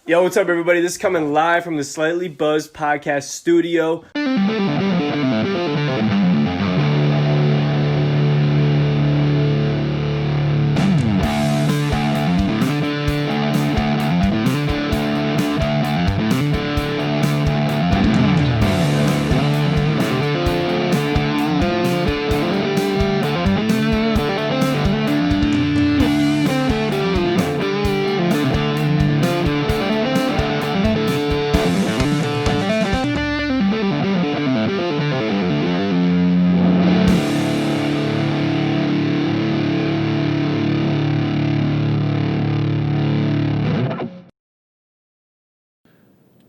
Yo, what's up, everybody? This is coming live from the Slightly Buzzed podcast studio.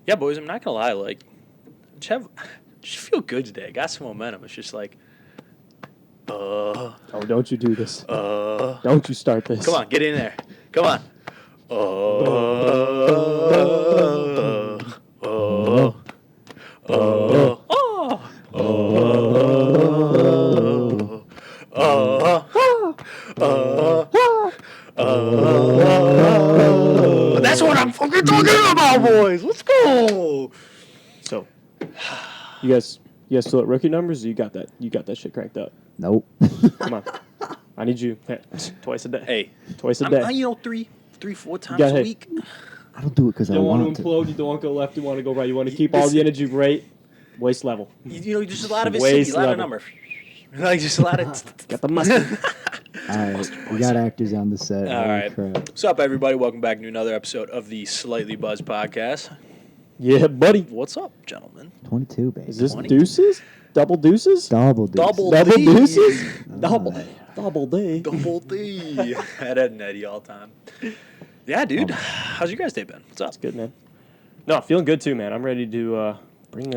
Yeah, boys, I'm not gonna lie. Like, just feel good today. I got some momentum. It's just like, Oh, don't you do this. uh. Don't you start this. Come on, get in there. Come on. That's what I'm fucking talking about, boys. Let's go. So, you guys still at rookie numbers? Or you got that shit cranked up? Nope. Come on. I need you twice a day. Hey, Twice a day. three, 4 times a week. I don't do it because You I don't want want to to. implode. You don't want to go left. You want to go right. You want to keep all the energy right. Waist level. You know, just a lot of Waist a lot of level. number. Like, just a lot of... Got the mustard. All right, we got actors on the set. All Holy right. crap. What's up, everybody? Welcome back to another episode of the Slightly Buzzed podcast. Yeah, buddy. What's up, gentlemen? 22, baby. Is this 20? deuces? Double deuces? Double deuce. Double Double D. deuces? Double D. Double D. Had Ed and Eddie all the time. Yeah, dude. How's your guys' day been? What's up? That's good, man. No, feeling good too, man. I'm ready to bring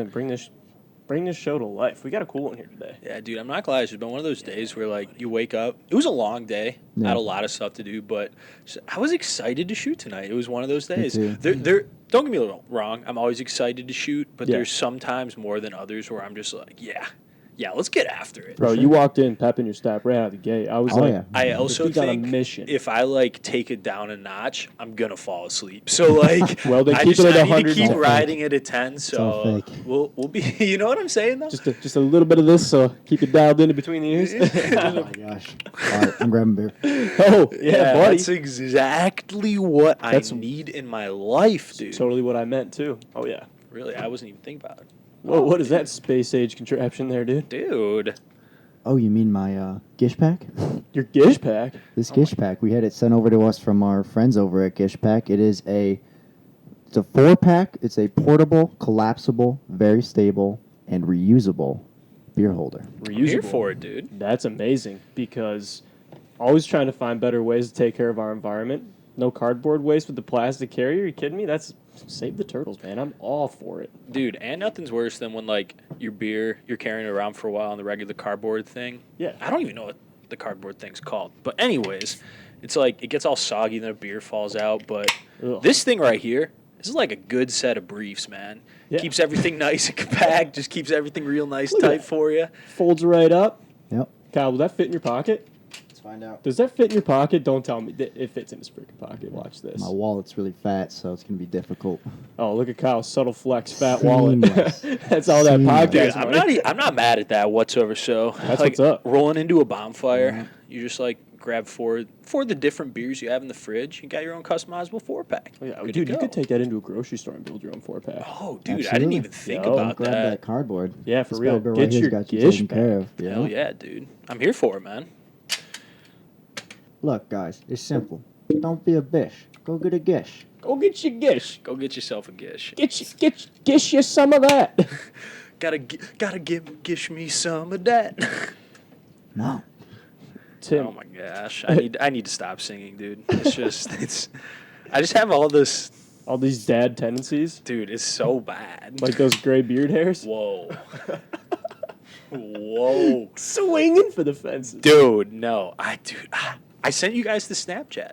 this show to life. We got a cool one here today. Yeah, dude, I'm not gonna lie. It's just been one of those days where, like, you wake up. It was a long day. I had a lot of stuff to do, but I was excited to shoot tonight. It was one of those days. too. Don't get me wrong. I'm always excited to shoot, but Yeah. there's sometimes more than others where I'm just like, yeah, let's get after it. Bro, you walked in pepping your step right out of the gate. I was Oh, like, yeah. I also he's on a think mission. if I like take it down a notch, I'm gonna fall asleep. So like, Well, then I keep just it at I need to 100. keep It's all riding at a 10. all So fake. we'll be. You know what I'm saying though? just a little bit of this, so keep it dialed in between the ears. Oh, my gosh. All right, I'm grabbing beer. Oh, yeah, buddy. That's exactly what That's- I need in my life, dude. Totally what I meant, too. Oh, yeah. Really, I wasn't even thinking about it. Whoa, what is that space-age contraption there, dude? Dude. Oh, you mean my Gish Pack? Your Gish pack? This Gish Pack, we had it sent over to us from our friends over at Gish Pack. It's a 4-pack. It's a portable, collapsible, very stable, and reusable beer holder. I'm here Reusable. for it, dude. That's amazing, because always trying to find better ways to take care of our environment. No cardboard waste with the plastic carrier. Are you kidding me? That's save the turtles, man. I'm all for it. Dude, and nothing's worse than when, like, your beer, you're carrying it around for a while on the regular cardboard thing. Yeah. I don't even know what the cardboard thing's called. But anyways, it's like it gets all soggy and then a beer falls out. But Ugh. this thing right here, this is like a good set of briefs, man. Yeah. Keeps everything nice and compact, just keeps everything real nice, Look at tight that. for you. Folds right up. Yep. Kyle, will that fit in your pocket? Let's find out. Does that fit in your pocket? Don't tell me. It fits in his freaking pocket. Watch this. My wallet's really fat, so it's going to be difficult. Oh, look at Kyle's subtle flex, fat wallet. Seamless. That's all that Seamless. podcast Dude, money. I'm not mad at that whatsoever. So That's like, what's up. Rolling into a bonfire, you just like grab four the different beers you have in the fridge. You got your own customizable 4-pack. Oh, yeah, Good dude, to you go. could take that into a grocery store and build your own 4-pack. Oh, dude, I didn't Absolutely. even think Yo, about Grab that. that cardboard. Yeah, for This real. bad girl Get right here's your got you Gish taken Pack. care of. Yeah. Hell yeah, dude. I'm here for it, man. Look, guys, it's simple. Don't be a bish. Go get a Gish. Go get your Gish. Go get yourself a gish. Gish you some of that. Gotta gish me some of that. No. Tim, Oh my gosh, I need to stop singing, dude. I just have all this, all these dad tendencies, dude. It's so bad. like those gray beard hairs, Whoa. Whoa. swinging for the fences. Dude, no. I sent you guys the Snapchat.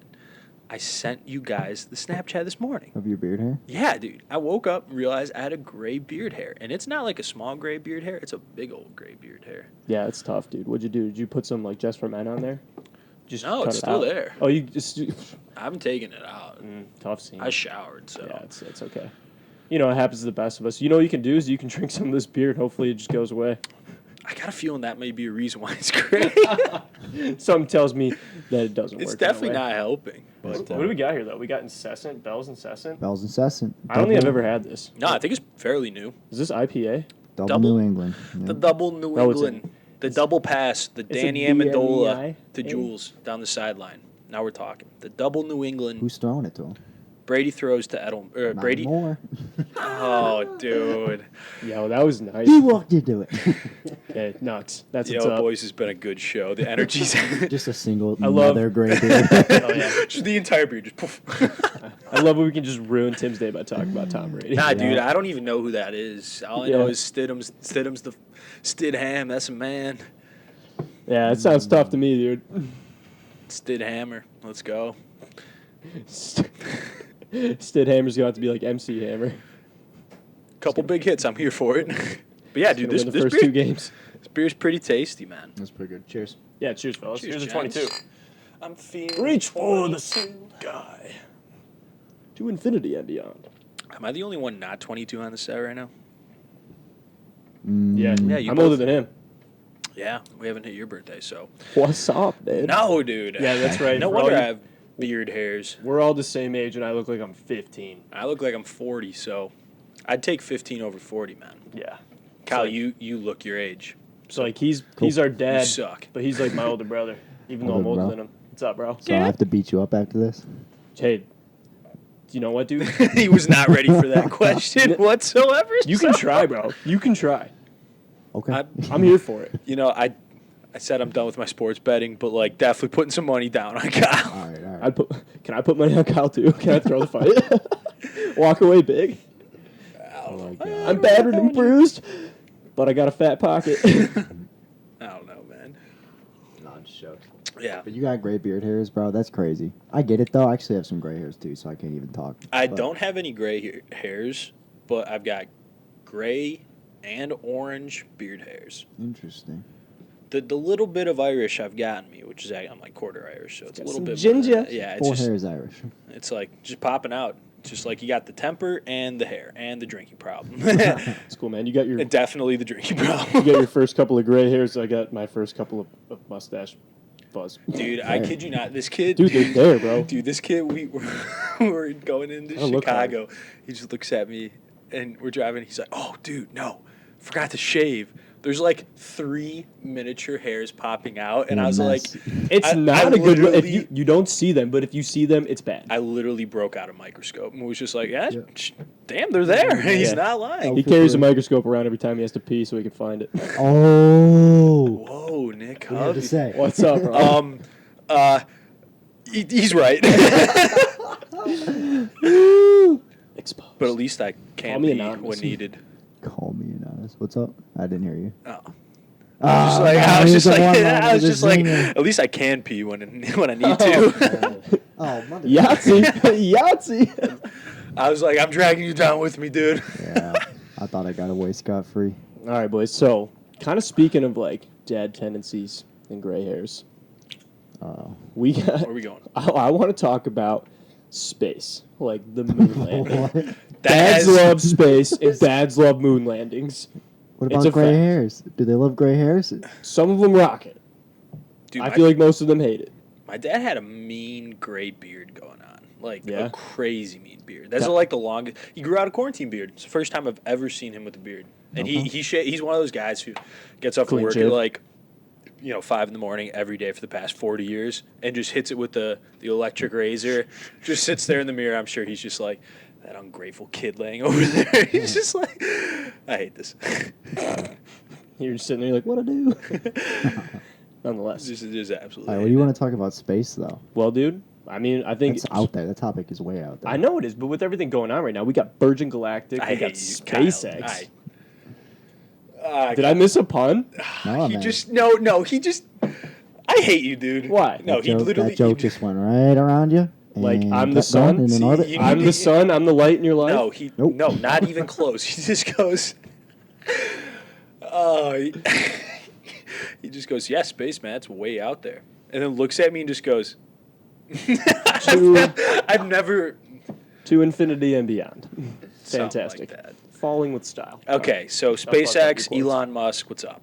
This morning. Of your beard hair? Yeah, dude. I woke up and realized I had a gray beard hair. And it's not like a small gray beard hair. It's a big old gray beard hair. Yeah, it's tough, dude. What'd you do? Did you put some like Just for Men on there? Just No, cut it's it still out? there. Oh, you just I haven't taken it out. tough scene. I showered, so. Yeah, it's okay. You know, it happens to the best of us. You know what you can do is you can drink some of this beer and hopefully it just goes away. I got a feeling that may be a reason why it's great. Something tells me that it doesn't It's work. that definitely way. not helping. But What do we got here, though? We got Incessant, Bell's Incessant. Bell's Incessant. I don't think I've Double- ever had this. no, I think it's fairly new. Is this IPA? Double double- New England. The Yeah. double New Oh, it's England. The double pass. The a Danny DMEI? Amendola to Jules down the sideline. Now we're talking. The double New England. Who's throwing it to him? Brady throws to Edel. Not Brady. more. Oh, dude. Yo, that was nice. He walked into it. Okay, nuts. That's Yo, what's up. boys, has been a good show. The energy's. Just a single I love- mother gray beard. Oh, yeah. Just the entire beard. Just poof. I love when we can just ruin Tim's day by talking about Tom Brady. Nah, Yeah. dude, I don't even know who that is. All I know is Stidham's the Stidham. That's a man. Yeah, it sounds tough to me, dude. Stidhammer. Let's go. Stid Hammer's going to have to be like MC Hammer. Couple big hits. I'm here for it. But yeah, dude, Gonna win the this first beer, two games. this beer's pretty tasty, man. That's pretty good. Cheers. Yeah, cheers, fellas. Cheers, Here's a gents. 22. I'm feeling. Reach for the sky. To infinity and beyond. Am I the only one not 22 on the set right now? Yeah, Yeah, you I'm both- older than him. Yeah, we haven't hit your birthday, so. What's up, dude? No, dude. Yeah, that's right. No For wonder all I you- have beard hairs. We're all the same age, and I look like I'm 15. I look like I'm 40, so I'd take 15 over 40, man. Yeah. Kyle, like- you look your age. So, like, he's our You dad, suck. but he's like my older brother, even though I'm Older older bro. than him. What's up, bro? So I have to beat you up after this? Hey, you know what, dude? He was not ready for that question whatsoever. You can so- try, bro. You can try. Okay. I'm here for it. You know, I said I'm done with my sports betting, but like definitely putting some money down on Kyle. all right, all right. Can I put money on Kyle too? Can I throw the fight? Walk away big. Oh my God. I'm battered and bruised, but I got a fat pocket. I don't know, man. No, I'm just joking. Yeah. But you got gray beard hairs, bro. That's crazy. I get it, though. I actually have some gray hairs, too, so I can't even talk. I But- don't have any gray hairs, but I've got gray and orange beard hairs. Interesting. The little bit of Irish I've gotten me, which is I'm like quarter Irish, so it's a Got little some bit ginger. more, yeah, it's Full just hair is Irish. it's like just popping out. It's just like you got the temper and the hair and the drinking problem. It's cool, man. You got your And definitely the drinking you problem. got your first couple of gray hairs. I got my first couple of mustache fuzz. Dude, I kid you not. This kid, Dude, they're there, bro. Dude, this kid, we were going into I don't look Chicago. He just looks at me, and we're driving. He's like, "Oh, dude, no, forgot to shave." There's like 3 miniature hairs popping out, and I was like, Mess. It's I not a good look. If literally- you don't see them, but if you see them, it's bad. I literally broke out a microscope and was just like, Yeah. damn, they're there. He's Yeah. not lying. He carries a microscope around every time he has to pee so he can find it. Oh. Whoa, Nick What do you have to Hub. say? What's up, bro? He's right. Exposed. But at least I Call can me be anonymous. when needed. Call me anonymous. What's up? I didn't hear you. Oh. Ah, I was just like, I was just like, at least I can pee when I need to. Oh, mother. Yahtzee. Yahtzee. I was like, I'm dragging you down with me, dude. Yeah. I thought I got away scot-free. All right, boys. So, kind of speaking of like dad tendencies and gray hairs, we got. Where are we going? I want to talk about space, like the moon landing. What Dads has- love space and dads love moon landings. What It's about a gray fact. hairs? Do they love gray hairs? Some of them rock it. Dude, I feel like most of them hate it. my dad had a mean gray beard going on. Like Yeah? a crazy mean beard. That's Yeah. like the longest. He grew out a quarantine beard. It's the first time I've ever seen him with a beard. And he's one of those guys who gets up from Clean work shave. at like 5 a.m. every day for the past 40 years and just hits it with the electric razor. Just sits there in the mirror. I'm sure he's just like, that ungrateful kid laying over there. He's just like, I hate this. You're just sitting there like, what I do? Nonetheless. Just absolutely. All right, what do you want to talk about space, though? Well, dude, I mean, I think It's out there. The topic is way out there. I know it is, but with everything going on right now, we got Virgin Galactic, I we got hate you, Kyle. SpaceX. I Did I miss a pun? No, he man. just no. He just. I hate you, dude. Why? No, that he joke, literally. that joke he, just went right around you. Like, and I'm the kept going sun? in an See, orbit. you- I'm the sun, I'm the light in your life. no, he Nope. no, not even close. He just goes. Oh, he just goes. Yeah, space, man. It's way out there. and then looks at me and just goes, To, I've never... to infinity and beyond. Something Fantastic. like that. Falling with style. Okay, so fuck that SpaceX, reports. Elon Musk, what's up?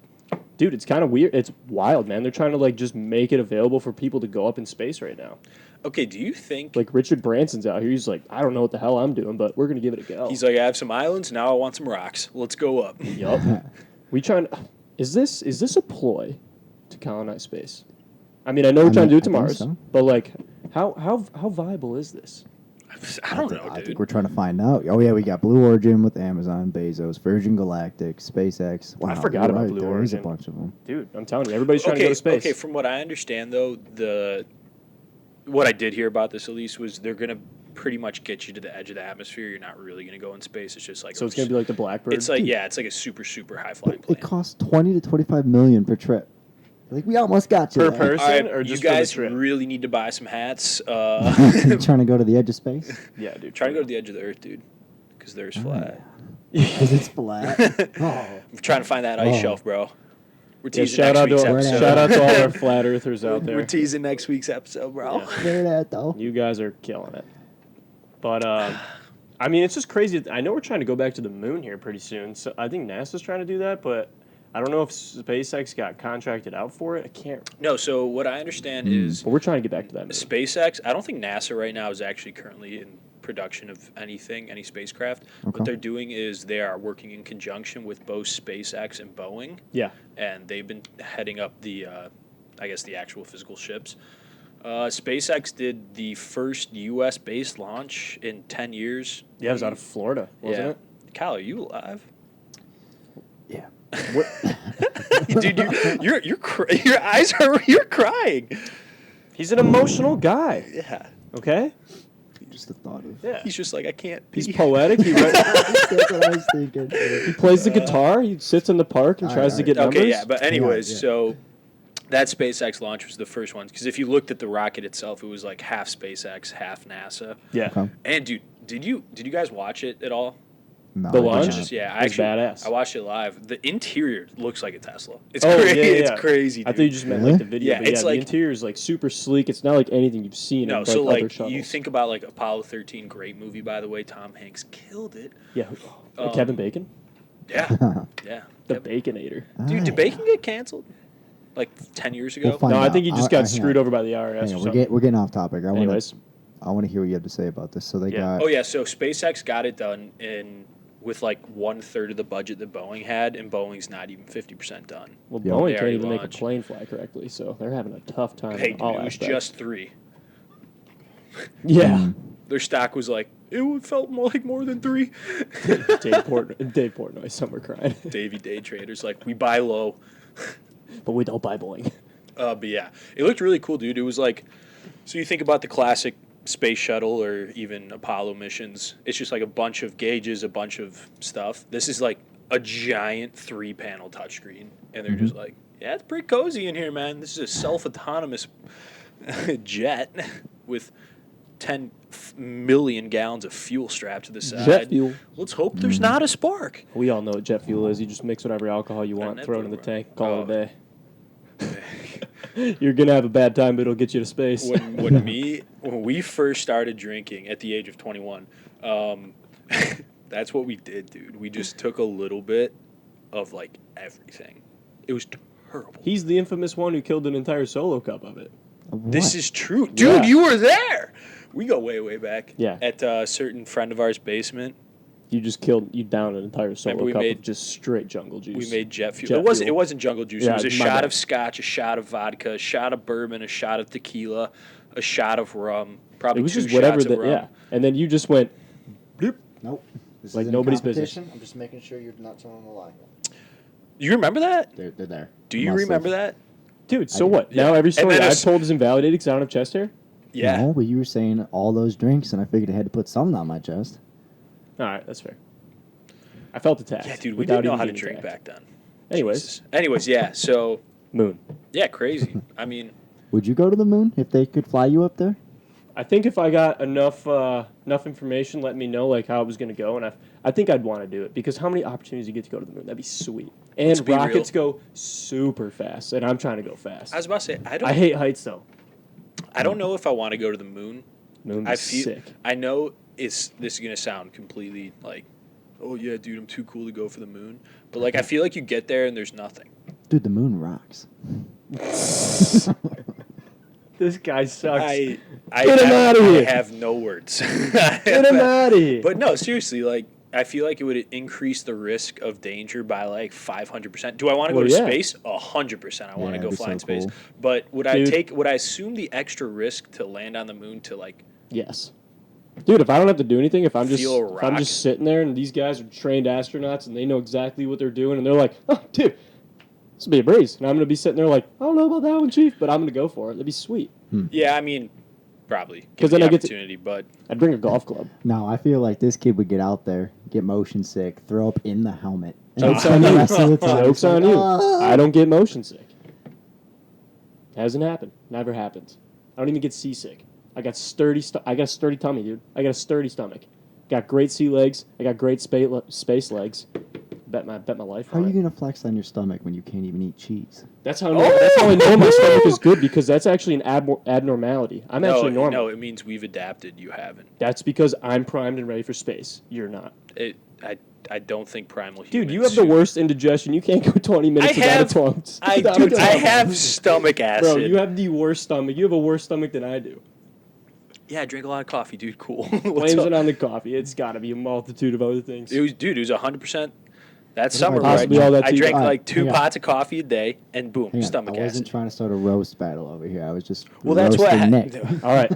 Dude, it's kind of weird. It's wild, man. They're trying to like just make it available for people to go up in space right now. Okay, do you think... Like Richard Branson's out here. He's like, I don't know what the hell I'm doing, but we're gonna give it a go. He's like, I have some islands, now I want some rocks. Let's go up. yup. We trying. Is this a ploy to colonize space? I mean, I know we're trying to do it to I think Mars, so. but like, how viable is this? I don't know, I dude. think we're trying to find out. Oh yeah, we got Blue Origin with Amazon, Bezos, Virgin Galactic, SpaceX. Wow, forgot you're about right, Blue there is a Origin. bunch of them. Dude, I'm telling you, everybody's trying to go to space. Okay, from what I understand, though, what I did hear about this, at least, was they're going to pretty much get you to the edge of the atmosphere. You're not really going to go in space. It's just like... So it's gonna be like the Blackbird. It's like, Dude. yeah, it's like a super, super high-flying It plane. costs 20 to 25 million per trip. Like we almost got you Per there. person? All right, or you just for the guys trip? really need to buy some hats. Trying to go to the edge of space Yeah, dude. Trying to go to the edge of the Earth, dude, because the Earth's flat. because it's flat. Oh. I'm trying to find that ice Oh. shelf, bro. We're Yeah, teasing next week's episode. shout out to all our flat earthers out We're there. teasing next week's episode, bro. Yeah. Clear that though. You guys are killing it. But I mean, it's just crazy. I know we're trying to go back to the moon here pretty soon. So I think NASA's trying to do that, but I don't know if SpaceX got contracted out for it. I can't. No, so what I understand is But we're trying to get back to that moon. SpaceX, I don't think NASA right now is actually currently in production of any spacecraft. Okay. What they're doing is they are working in conjunction with both SpaceX and Boeing, Yeah. and they've been heading up the, I guess, the actual physical ships. SpaceX did the first U.S.-based launch in 10 years. Yeah, it was out of Florida, wasn't yeah. it? Kyle, are you alive? Yeah. Dude, your eyes are, you're crying. He's an emotional guy. Yeah. Okay. Just the thought of. Yeah. He's just like, I can't. He's pee. poetic. That's what I was thinking. He plays the guitar. He sits in the park and tries to get numbers. Okay, yeah, but anyways, Yeah. so that SpaceX launch was the first one because if you looked at the rocket itself, it was like half SpaceX, half NASA. Yeah. Okay. And dude, did you guys watch it at all? No, The I did launch? not. Just, yeah, It was badass. I watched it live. The interior looks like a Tesla. It's Oh, crazy. yeah, yeah. It's crazy. Dude. I thought you just meant Really? like the video. Yeah, but it's the like- interior is like super sleek. It's not like anything you've seen No, in so like other like shuttles. you think about like Apollo 13, great movie by the way. Tom Hanks killed it. Yeah. Kevin Bacon? Yeah, yeah. The Yep. Baconator. Dude, did Ah, Bacon get canceled? Like 10 years ago? We'll find No, I out. think he just I'll- got hang screwed on. over by the IRS Hang or on, something. we're getting off topic. Anyways. I want to hear what you have to say about this. So they Yeah. got. Oh yeah, so SpaceX got it done with like 1/3 of the budget that Boeing had, and Boeing's not even 50% done. Well, Yeah. Boeing They can't already even make a launched. plane fly correctly, so they're having a tough time Hey, in dude, all it was aspects. just 3. Yeah. Mm. Their stock was like it felt more than 3. Dave Portnoy, somewhere crying. Davey Day traders like we buy low, But we don't buy Boeing. but yeah, it looked really cool, dude. It was like, so you think about the classic space shuttle or even Apollo missions. It's just like a bunch of gauges, a bunch of stuff. This is like a giant 3-panel touchscreen, and they're just like, yeah, it's pretty cozy in here, man. This is a self-autonomous jet with 10 million gallons of fuel strapped to the side. Jet fuel. Let's hope there's not a spark. We all know what jet fuel is. You just mix whatever alcohol you want, never throw it in the bro. tank, call it Oh. a day. You're going to have a bad time, but it'll get you to space. When we first started drinking at the age of 21, that's what we did, dude. We just took a little bit of like everything. It was terrible. He's the infamous one who killed an entire solo cup of it. This What? is true, dude. Yeah. You were there. We go way back. Yeah. At a certain friend of ours' basement, You downed an entire solo we cup made- of just straight jungle juice. we made jet fuel. Jet It fuel. wasn't jungle juice. Yeah, it was a my shot bad. of scotch, a shot of vodka, a shot of bourbon, a shot of tequila, a shot of rum. Probably It was 2 just whatever shots of that, rum. yeah. And then you just went, bloop. Nope. This Like isn't nobody's competition. I'm just making sure you're not telling a lie. You remember that? They're there. Do you Must remember have. that? Dude, so do. what? Yeah. Now every And story then I've it's- told is invalidated because I don't have chest hair? Yeah. No, but you were saying all those drinks, and I figured I had to put something on my chest. All right, that's fair. I felt attacked. Yeah, dude, we without didn't know even how to being drink attacked. back then. Anyways, Jesus. Anyways, yeah. So, moon. yeah, crazy. I mean, Would you go to the moon if they could fly you up there? I think if I got enough information, let me know like how it was going to go, and I think I'd want to do it because how many opportunities you get to go to the moon? That'd be sweet. And Let's be rockets real. go super fast, and I'm trying to go fast. I was about to say I hate heights though. I don't know if I want to go to the moon. Moon I is feel sick. I know this is gonna sound completely like, oh yeah, dude, I'm too cool to go for the moon. But like I feel like you get there and there's nothing. Dude, the moon rocks. This guy sucks. I Get him have, outta here. I have no words. Get him out of here. But no, seriously, like I feel like it would increase the risk of danger by like 500%. Do I want to go Well, to yeah. space? 100%. I want to Yeah, go it'd be fly so in space. cool. But would Dude. would I assume the extra risk to land on the moon to like Yes. Dude, if I don't have to do anything, if I'm Feel a rock. just sitting there and these guys are trained astronauts and they know exactly what they're doing and they're like, oh, dude, this will be a breeze. And I'm going to be sitting there like, I don't know about that one, Chief, but I'm going to go for it. That'd be sweet. yeah, I mean probably 'Cause because then the I get to- opportunity, but I'd bring a golf club. No, I feel like this kid would get out there, get motion sick, throw up in the helmet. And Joke's spend on the you. rest of the time Joke's just on like, you. "Ah." I don't get motion sick. Hasn't happened. Never happens. I don't even get seasick. I got I got a sturdy tummy, dude. I got a sturdy stomach. Got great sea legs. I got great space legs. Bet my life How are on you it. going to flex on your stomach when you can't even eat cheese? That's how I know my stomach is good because that's actually an abnormality. I'm actually normal. no, it means we've adapted. You haven't. That's because I'm primed and ready for space. You're not. I don't think primal humans. Dude, you have the worst indigestion. You can't go 20 minutes without a tongue. Dude, I have stomach acid. Bro, you have the worst stomach. You have a worse stomach than I do. Yeah, I drink a lot of coffee, dude. Cool. Blames it on the coffee. It's got to be a multitude of other things. It was 100%. That What summer, about right? possibly all that I too? drank Alright, like 2 hang on. pots of coffee a day, and boom, Hang on, stomach I wasn't acid. trying to start a roast battle over here. I was just Well, that's what. roasting Nick. All right,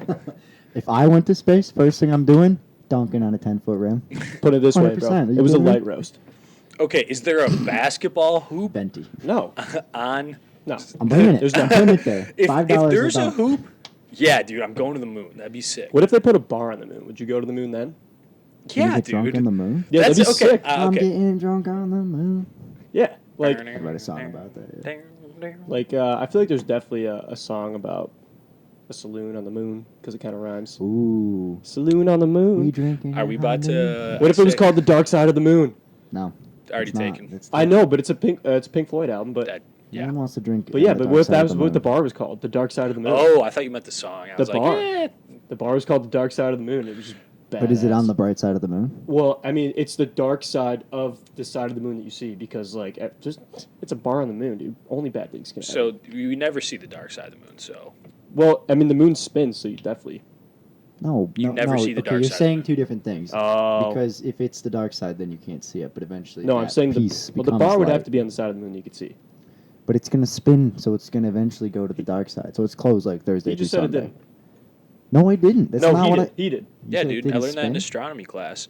If I went to space, first thing I'm doing, dunking on a 10-foot rim. put it this way, 100%. bro. Are you It was a kidding me? light roast. Okay, is there a basketball hoop Venti. No, on? no. I'm bringing it. There's I'm not. putting it there. If $5 there's a dunk. hoop, yeah, dude, I'm going to the moon. That'd be sick. What if they put a bar on the moon? Would you go to the moon then? Can you Yeah, get drunk dude. on the moon? Yeah, that'd be That's okay. sick. I'm Okay. getting drunk on the moon. Yeah, like I write a song about that. Yeah. I feel like there's definitely a song about a saloon on the moon because it kind of rhymes. Ooh. Saloon on the We moon. drinking. Are we on about the moon. to? What if it was say- called The Dark Side of the Moon? No. Already it's not. taken. It's I know, but it's a Pink Floyd album. But That, No yeah. one wants to drink. but yeah, on the but dark what if side that of was the what the moon. bar was called? The Dark Side of the Moon. Oh, I thought you meant the song. I The was bar. like, The bar was called The Dark Side of the Moon. It was just badass. But is it on the bright side of the moon? Well, I mean, it's the dark side of the side of the moon that you see because, like, it's a bar on the moon, dude. Only bad things can happen. So we never see the dark side of the moon. So Well, I mean, the moon spins, so you definitely. No, You no, never no. see the okay, dark you're side of saying the moon. two different things. Oh. Because if it's the dark side, then you can't see it. But eventually, No, that I'm saying the piece the becomes bar would light. have to be on the side of the moon that you could see. But it's gonna spin, so it's gonna eventually go to the dark side. So it's closed like Thursday He just through said it Sunday. didn't. No, I didn't. That's No, not he what did. I. He did. You yeah, said it dude, I didn't learned that in spin? astronomy class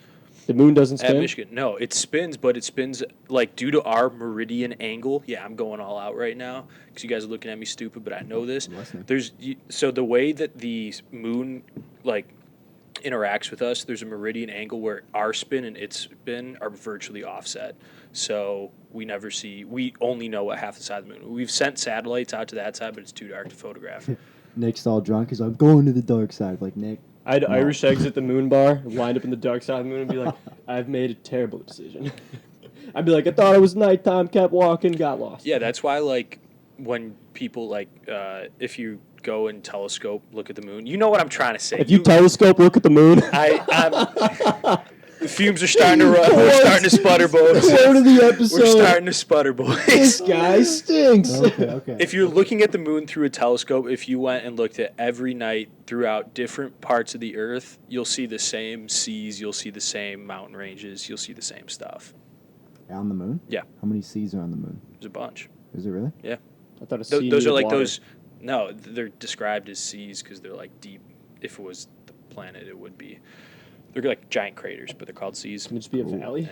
The moon doesn't at spin. Michigan. No, it spins, but it spins like due to our meridian angle. Yeah, I'm going all out right now because you guys are looking at me stupid, but I know this. I'm listening. So the way that the moon like interacts with us, there's a meridian angle where our spin and its spin are virtually offset. So we only know what half the side of the moon. We've sent satellites out to that side, but it's too dark to photograph. Nick's all drunk. He's like, I'm going to the dark side. Like, Nick. I'd No. Irish exit the moon bar, wind up in the dark side of the moon, and be like, I've made a terrible decision. I'd be like, I thought it was nighttime, kept walking, got lost. Yeah, that's why like when people like if you go and telescope look at the moon, you know what I'm trying to say. If you telescope, look at the moon. The fumes are starting to run. We're starting to sputter, boys. Quote of the episode. We're starting to sputter, boys. This guy stinks. Okay. If you're looking at the moon through a telescope, if you went and looked at every night throughout different parts of the Earth, you'll see the same seas, you'll see the same mountain ranges, you'll see the same stuff. On the moon? Yeah. How many seas are on the moon? There's a bunch. Is it really? Yeah. I thought a sea Those are needed like water. those. No, they're described as seas because they're like deep. If it was the planet, it would be. They're like giant craters, but they're called seas. Can it just be a valley? Yeah.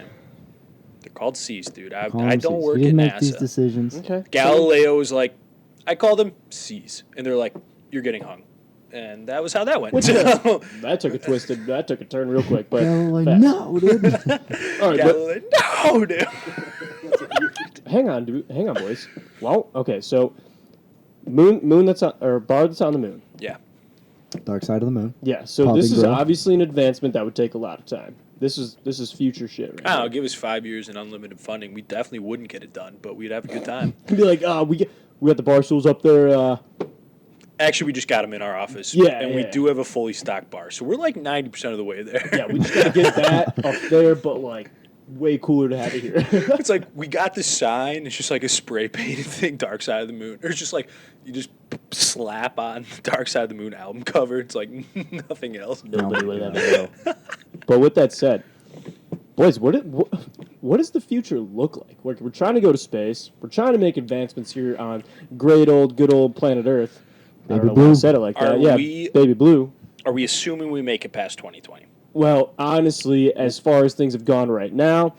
They're called seas, dude. I Call 'em don't seas. work He at didn't make these NASA. decisions. Okay. Galileo was like, I call them seas, and they're like, you're getting hung, and that was how that went. Which So- That took a turn real quick, but They're like, fast. no, dude. All right, but Galileo, no, dude. hang on, boys. Well, okay, so moon that's on, or bar that's on the moon. Yeah. Dark Side of the Moon. Yeah, so Pub this and is grill. obviously an advancement that would take a lot of time. This is future shit right I don't know, now. give us 5 years and unlimited funding. We definitely wouldn't get it done, but we'd have a good time. Be like, we got the bar stools up there. Actually, we just got them in our office. Yeah, and we yeah. do have a fully stocked bar. So we're like 90% of the way there. Yeah, we just gotta get that up there, but like way cooler to have it here. It's like we got the sign. It's just like a spray painted thing, Dark Side of the Moon. Or it's just like you just slap on Dark Side of the Moon album cover. It's like nothing else. Nobody would ever know. But with that said, boys, what does the future look like? We're trying to go to space. We're trying to make advancements here on good old planet Earth. I don't Baby know why I blue. said it like Are that. Yeah, we- baby blue. Are we assuming we make it past 2020? Well, honestly, as far as things have gone right now,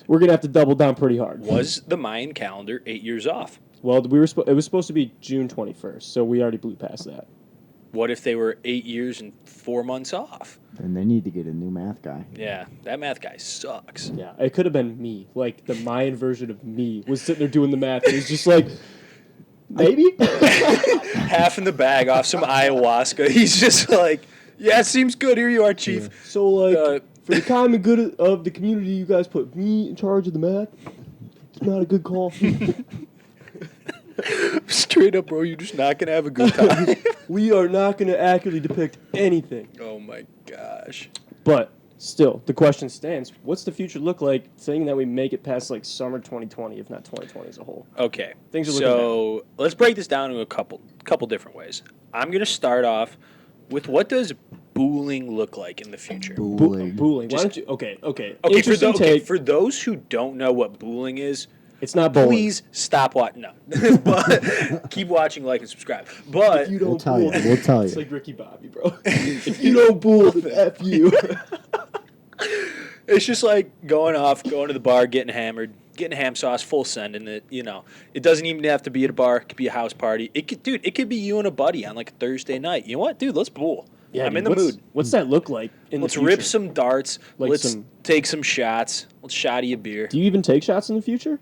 we're gonna have to double down pretty hard. Was the Mayan calendar 8 years off? Well, it was supposed to be June 21st, so we already blew past that. What if they were 8 years and 4 months off? Then they need to get a new math guy. Yeah, that math guy sucks. Yeah, it could have been me. Like the Mayan version of me was sitting there doing the math, and he's just like, maybe. Half in the bag off some ayahuasca. He's just like, yeah, seems good. Here you are, Chief. So like, for the common good of the community, you guys put me in charge of the math. It's not a good call. Straight up, bro, you're just not going to have a good time. We are not going to accurately depict anything. Oh, my gosh. But still, the question stands: what's the future look like? Saying that we make it past like summer 2020, if not 2020 as a whole. Okay, Things are looking so let's break this down into a couple different ways. I'm going to start off with what does booling look like in the future? Booling. Booling. Why Just- don't you? Okay. Okay, Interesting take. for those who don't know what booling is, It's not bowling. please stop watching. No, but keep watching, like, and subscribe. But If you We'll don't tell bool, you. We'll tell it's you. like Ricky Bobby, bro. If you don't bool, then F you. it's just like going to the bar, getting hammered, getting ham sauce, full send, and it doesn't even have to be at a bar. It could be a house party. It could be you and a buddy on like a Thursday night. You know what, dude? Let's bool. Yeah, I'm dude, in the what's- mood. What's that look like in Let's the future? rip some darts. Like Let's some- take some shots. Let's shotty a beer. Do you even take shots in the future?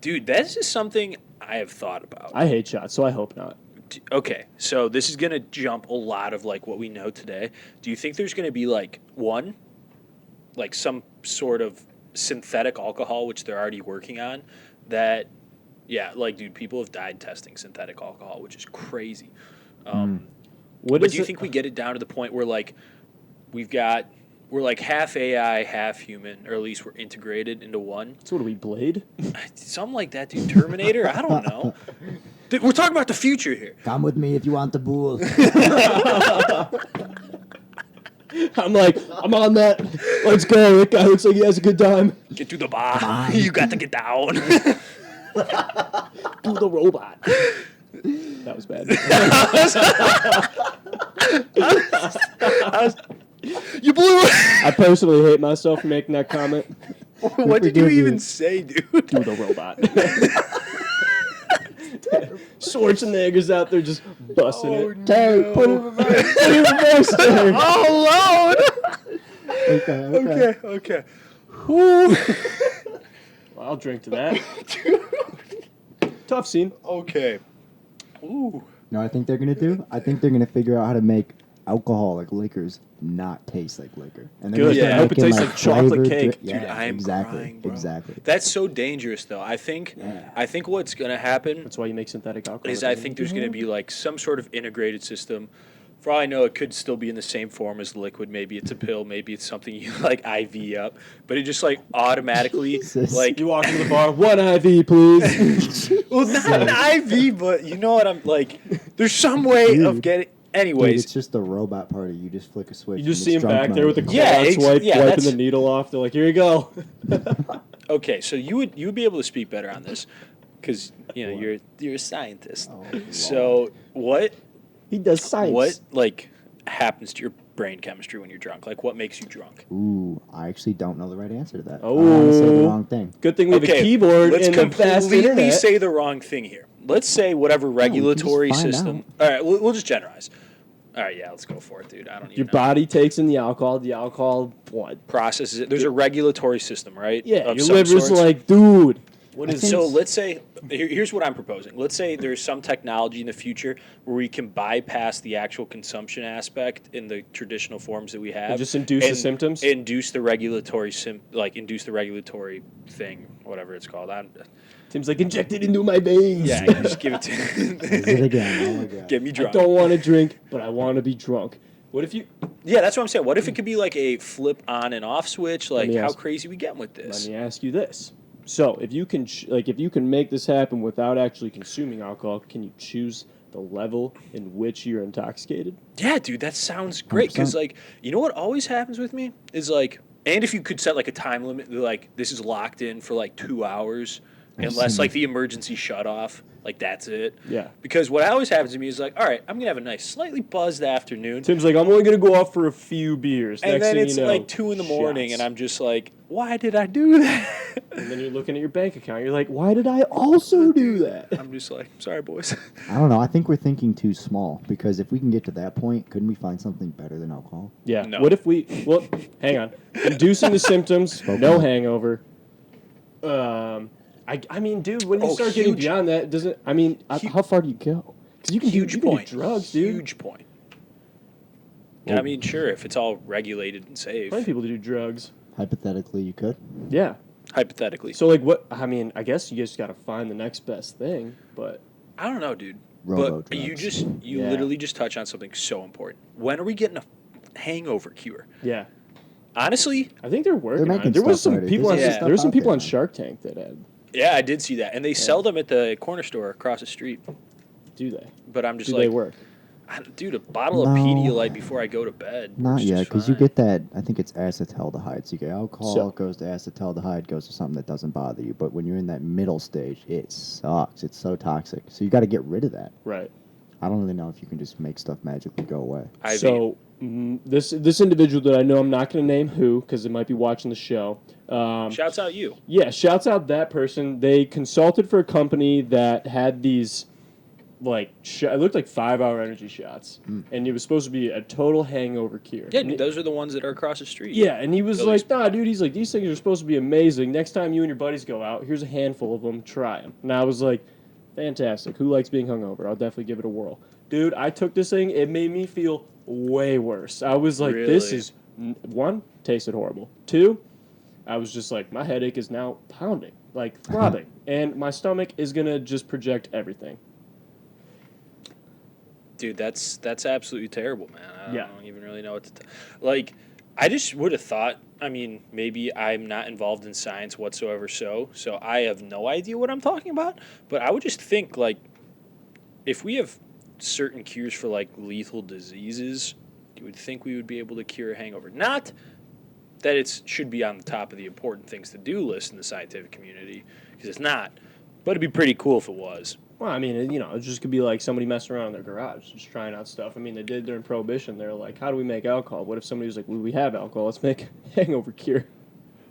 Dude, that's just something I have thought about. I hate shots, so I hope not. Okay, so this is going to jump a lot of like what we know today. Do you think there's going to be like some sort of synthetic alcohol, which they're already working on, that, yeah, like, dude, people have died testing synthetic alcohol, which is crazy. What But is do you it- think we get it down to the point where like we're like half AI, half human, or at least we're integrated into one? So what are we, Blade? Something like that, dude. Terminator? I don't know. Dude, we're talking about the future here. Come with me if you want the bool. I'm like, I'm on that. Let's go. That guy looks like he has a good time. Get to the bar. You got to get down. Do the robot. That was bad. You blew it. I personally hate myself for making that comment. What did you forgive you. even say, dude? Do the robot. Schwarzenegger's out there just busting it. Terry, put it in reverse. Put it in reverse, Terry. Oh, Lord. Okay. Okay. Whew. Well, I'll drink to that. Tough scene. Okay. Ooh. No, I think they're gonna do. I think they're gonna figure out how to make alcoholic liquors not taste like liquor. And they're Good. just Yeah. gonna I hope make it tastes like chocolate flavored cake. Yeah, Dude, I am exactly. crying, bro. Exactly. That's so dangerous, though. I think what's gonna happen That's why you make synthetic alcohol. is I think there's gonna be like some sort of integrated system. For all I know, it could still be in the same form as liquid. Maybe it's a pill. Maybe it's something you like IV up. But it just like automatically Jesus. like You walk into the bar, one IV, please. well, not an IV, but you know what I'm like. There's some way of Dude. getting. Dude, Anyways, it's just the robot party. You just flick a switch. You just and see it's him drunk back there with the mode. Yeah, cloth swipe, yeah, wiping that's- the needle off. They're like, here you go. okay, so you would be able to speak better on this because you're a scientist. Oh, So what He does science. what like happens to your brain chemistry when you're drunk? Like what makes you drunk? Ooh, I actually don't know the right answer to that. I Oh. want to say the wrong thing. Good thing we have a Okay, keyboard let's and a fast completely internet. say the wrong thing here. Let's say whatever regulatory find system. All right, we'll just generalize. All right, yeah, let's go for it, dude. I don't even Your know. body takes in the alcohol what? Processes it. There's a regulatory system, right? Yeah, Of your some liver's sorts. like, dude, What is So let's say, here's what I'm proposing. Let's say there's some technology in the future where we can bypass the actual consumption aspect in the traditional forms that we have. And just induce the symptoms? Induce the regulatory thing, whatever it's called. Tim's like, inject it into my veins. Yeah, just give it to Is it again? Oh my god. Get me I drunk. don't want to drink, but I want to be drunk. What if you... Yeah, that's what I'm saying. What if it could be like a flip on and off switch? Like, me how ask- crazy we getting with Let this? me ask you this. So, if you can if you can make this happen without actually consuming alcohol, can you choose the level in which you're intoxicated? Yeah, dude, that sounds great. Because, 100%. like, you know what always happens with me is like, and if you could set like a time limit, like this is locked in for like 2 hours, unless like the emergency shut off, like that's it. Yeah. Because what always happens to me is like, all right, I'm gonna have a nice, slightly buzzed afternoon, Tim's like, I'm only going to go off for a few beers. and Next then thing it's you know, like 2 in the morning, shots. and I'm just like, why did I do that? And then you're looking at your bank account. You're like, why did I also do that? I'm just like, sorry, boys. I don't know. I think we're thinking too small because if we can get to that point, couldn't we find something better than alcohol? Yeah. No. What if we... Well, hang on. Inducing the symptoms, no hangover. I mean, dude, when you Oh, start getting huge. beyond that, doesn't... I mean, how far do you go? Because you can Huge you can point. do drugs, dude. Huge point. I mean, sure, if it's all regulated and safe, Plenty of people do drugs. Hypothetically, you could. Yeah. hypothetically. So, like, what... I mean, I guess you just got to find the next best thing, but... I don't know, dude. Robo But you drugs. Yeah. literally just touch on something so important. When are we getting a hangover cure? Yeah. Honestly, I think they're working on making it. There was stuff some already. people on... There's There was some stuff people out on there. Shark Tank that had... yeah, I did see that, and they sell them at the corner store across the street. Do they? But I'm just Do like, they work? dude, a bottle No. of Pedialyte before I go to bed. Not works yet, just because you fine. get that. I think it's acetaldehyde. So you get alcohol, So- goes to acetaldehyde, goes to something that doesn't bother you. But when you're in that middle stage, it sucks. It's so toxic. So you got to get rid of that. Right. I don't really know if you can just make stuff magically go away. IV. So this individual that I know, I'm not going to name who because they might be watching the show. Shouts out you. Yeah, shouts out that person. They consulted for a company that had these, like, it looked like 5-hour energy shots, and it was supposed to be a total hangover cure. Yeah, And dude, those are the ones that are across the street. yeah, and he was At like, least- nah, dude, he's like, these things are supposed to be amazing. Next time you and your buddies go out, here's a handful of them, try them. And I was like, fantastic. Who likes being hungover? I'll definitely give it a whirl. Dude, I took this thing. It made me feel way worse. I was like, this Really? is, one, tasted horrible. Two, I was just like, my headache is now pounding, like throbbing. And my stomach is going to just project everything. Dude, that's absolutely terrible, man. I Yeah. don't even really know what to like. I just would have thought. I mean, maybe I'm not involved in science whatsoever, so I have no idea what I'm talking about. But I would just think like, if we have certain cures for like lethal diseases, you would think we would be able to cure a hangover. Not that it should be on the top of the important things to do list in the scientific community, because it's not. But it'd be pretty cool if it was. Well, I mean, you know, it just could be like somebody messing around in their garage, just trying out stuff. I mean, they did during Prohibition. They're like, how do we make alcohol? What if somebody was like, well, we have alcohol. Let's make a hangover cure.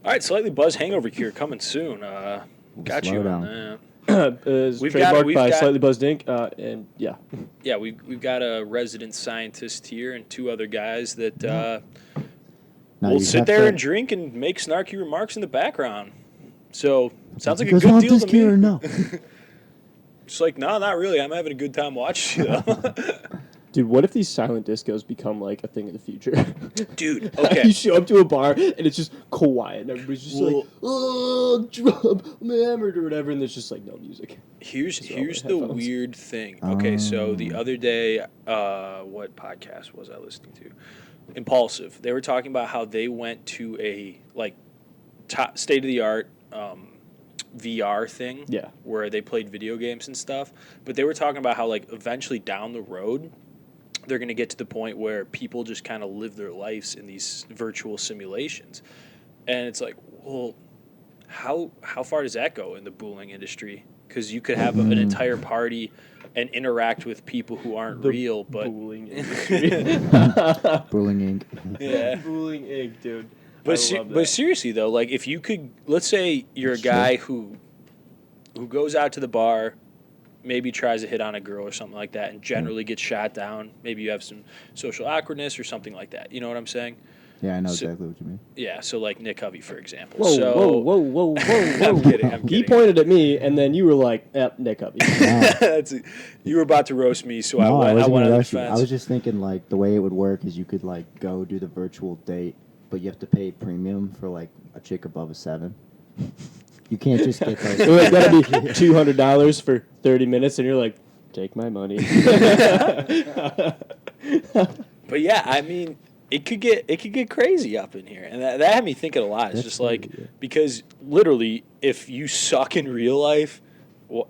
All right, Slightly Buzz Hangover Cure coming soon. Got slow you down. on that. Is We've trademarked by got- Slightly Buzzed Inc. And yeah, Yeah, we've got a resident scientist here and 2 other guys that Now will you sit have there to- and drink and make snarky remarks in the background. So sounds like You a guys good want deal this to cure or me. no? It's like, no, not really. I'm having a good time watching you, though. dude, what if these silent discos become like a thing in the future? Dude, You okay. show up to a bar and it's just quiet and everybody's just Well- like, oh, I'm hammered or whatever, and there's just like no music. Here's all the the headphones. weird thing. Okay, so the other day, what podcast was I listening to? Impulsive. They were talking about how they went to a like top state of the art VR thing. Yeah. Where they played video games and stuff. But they were talking about how like eventually down the road they're going to get to the point where people just kind of live their lives in these virtual simulations. And it's like, well, how far does that go in the booling industry? Because you could have an entire party and interact with people who aren't real, but Booling industry. Bullying Inc. yeah. Booling Inc., dude. But I love but that. seriously though, like if you could, let's say you're a guy who goes out to the bar, maybe tries to hit on a girl or something like that, and generally gets shot down. Maybe you have some social awkwardness or something like that. You know what I'm saying? Yeah, I know So- exactly what you mean. Yeah, so like Nick Covey, for example. Whoa, so, whoa. I'm kidding. He pointed at me, and then you were like, "Yep, Nick Covey." That's it. You were about to roast me, so No, I wasn't went gonna on the rush you. defense. I was just thinking like the way it would work is you could like go do the virtual date, but you have to pay premium for like a chick above a 7. You can't just get those. So it's gotta be $200 for 30 minutes, and you're like, "Take my money." But yeah, I mean, it could get crazy up in here, and that had me thinking a lot. It's That's just like crazy, yeah. because literally, if you suck in real life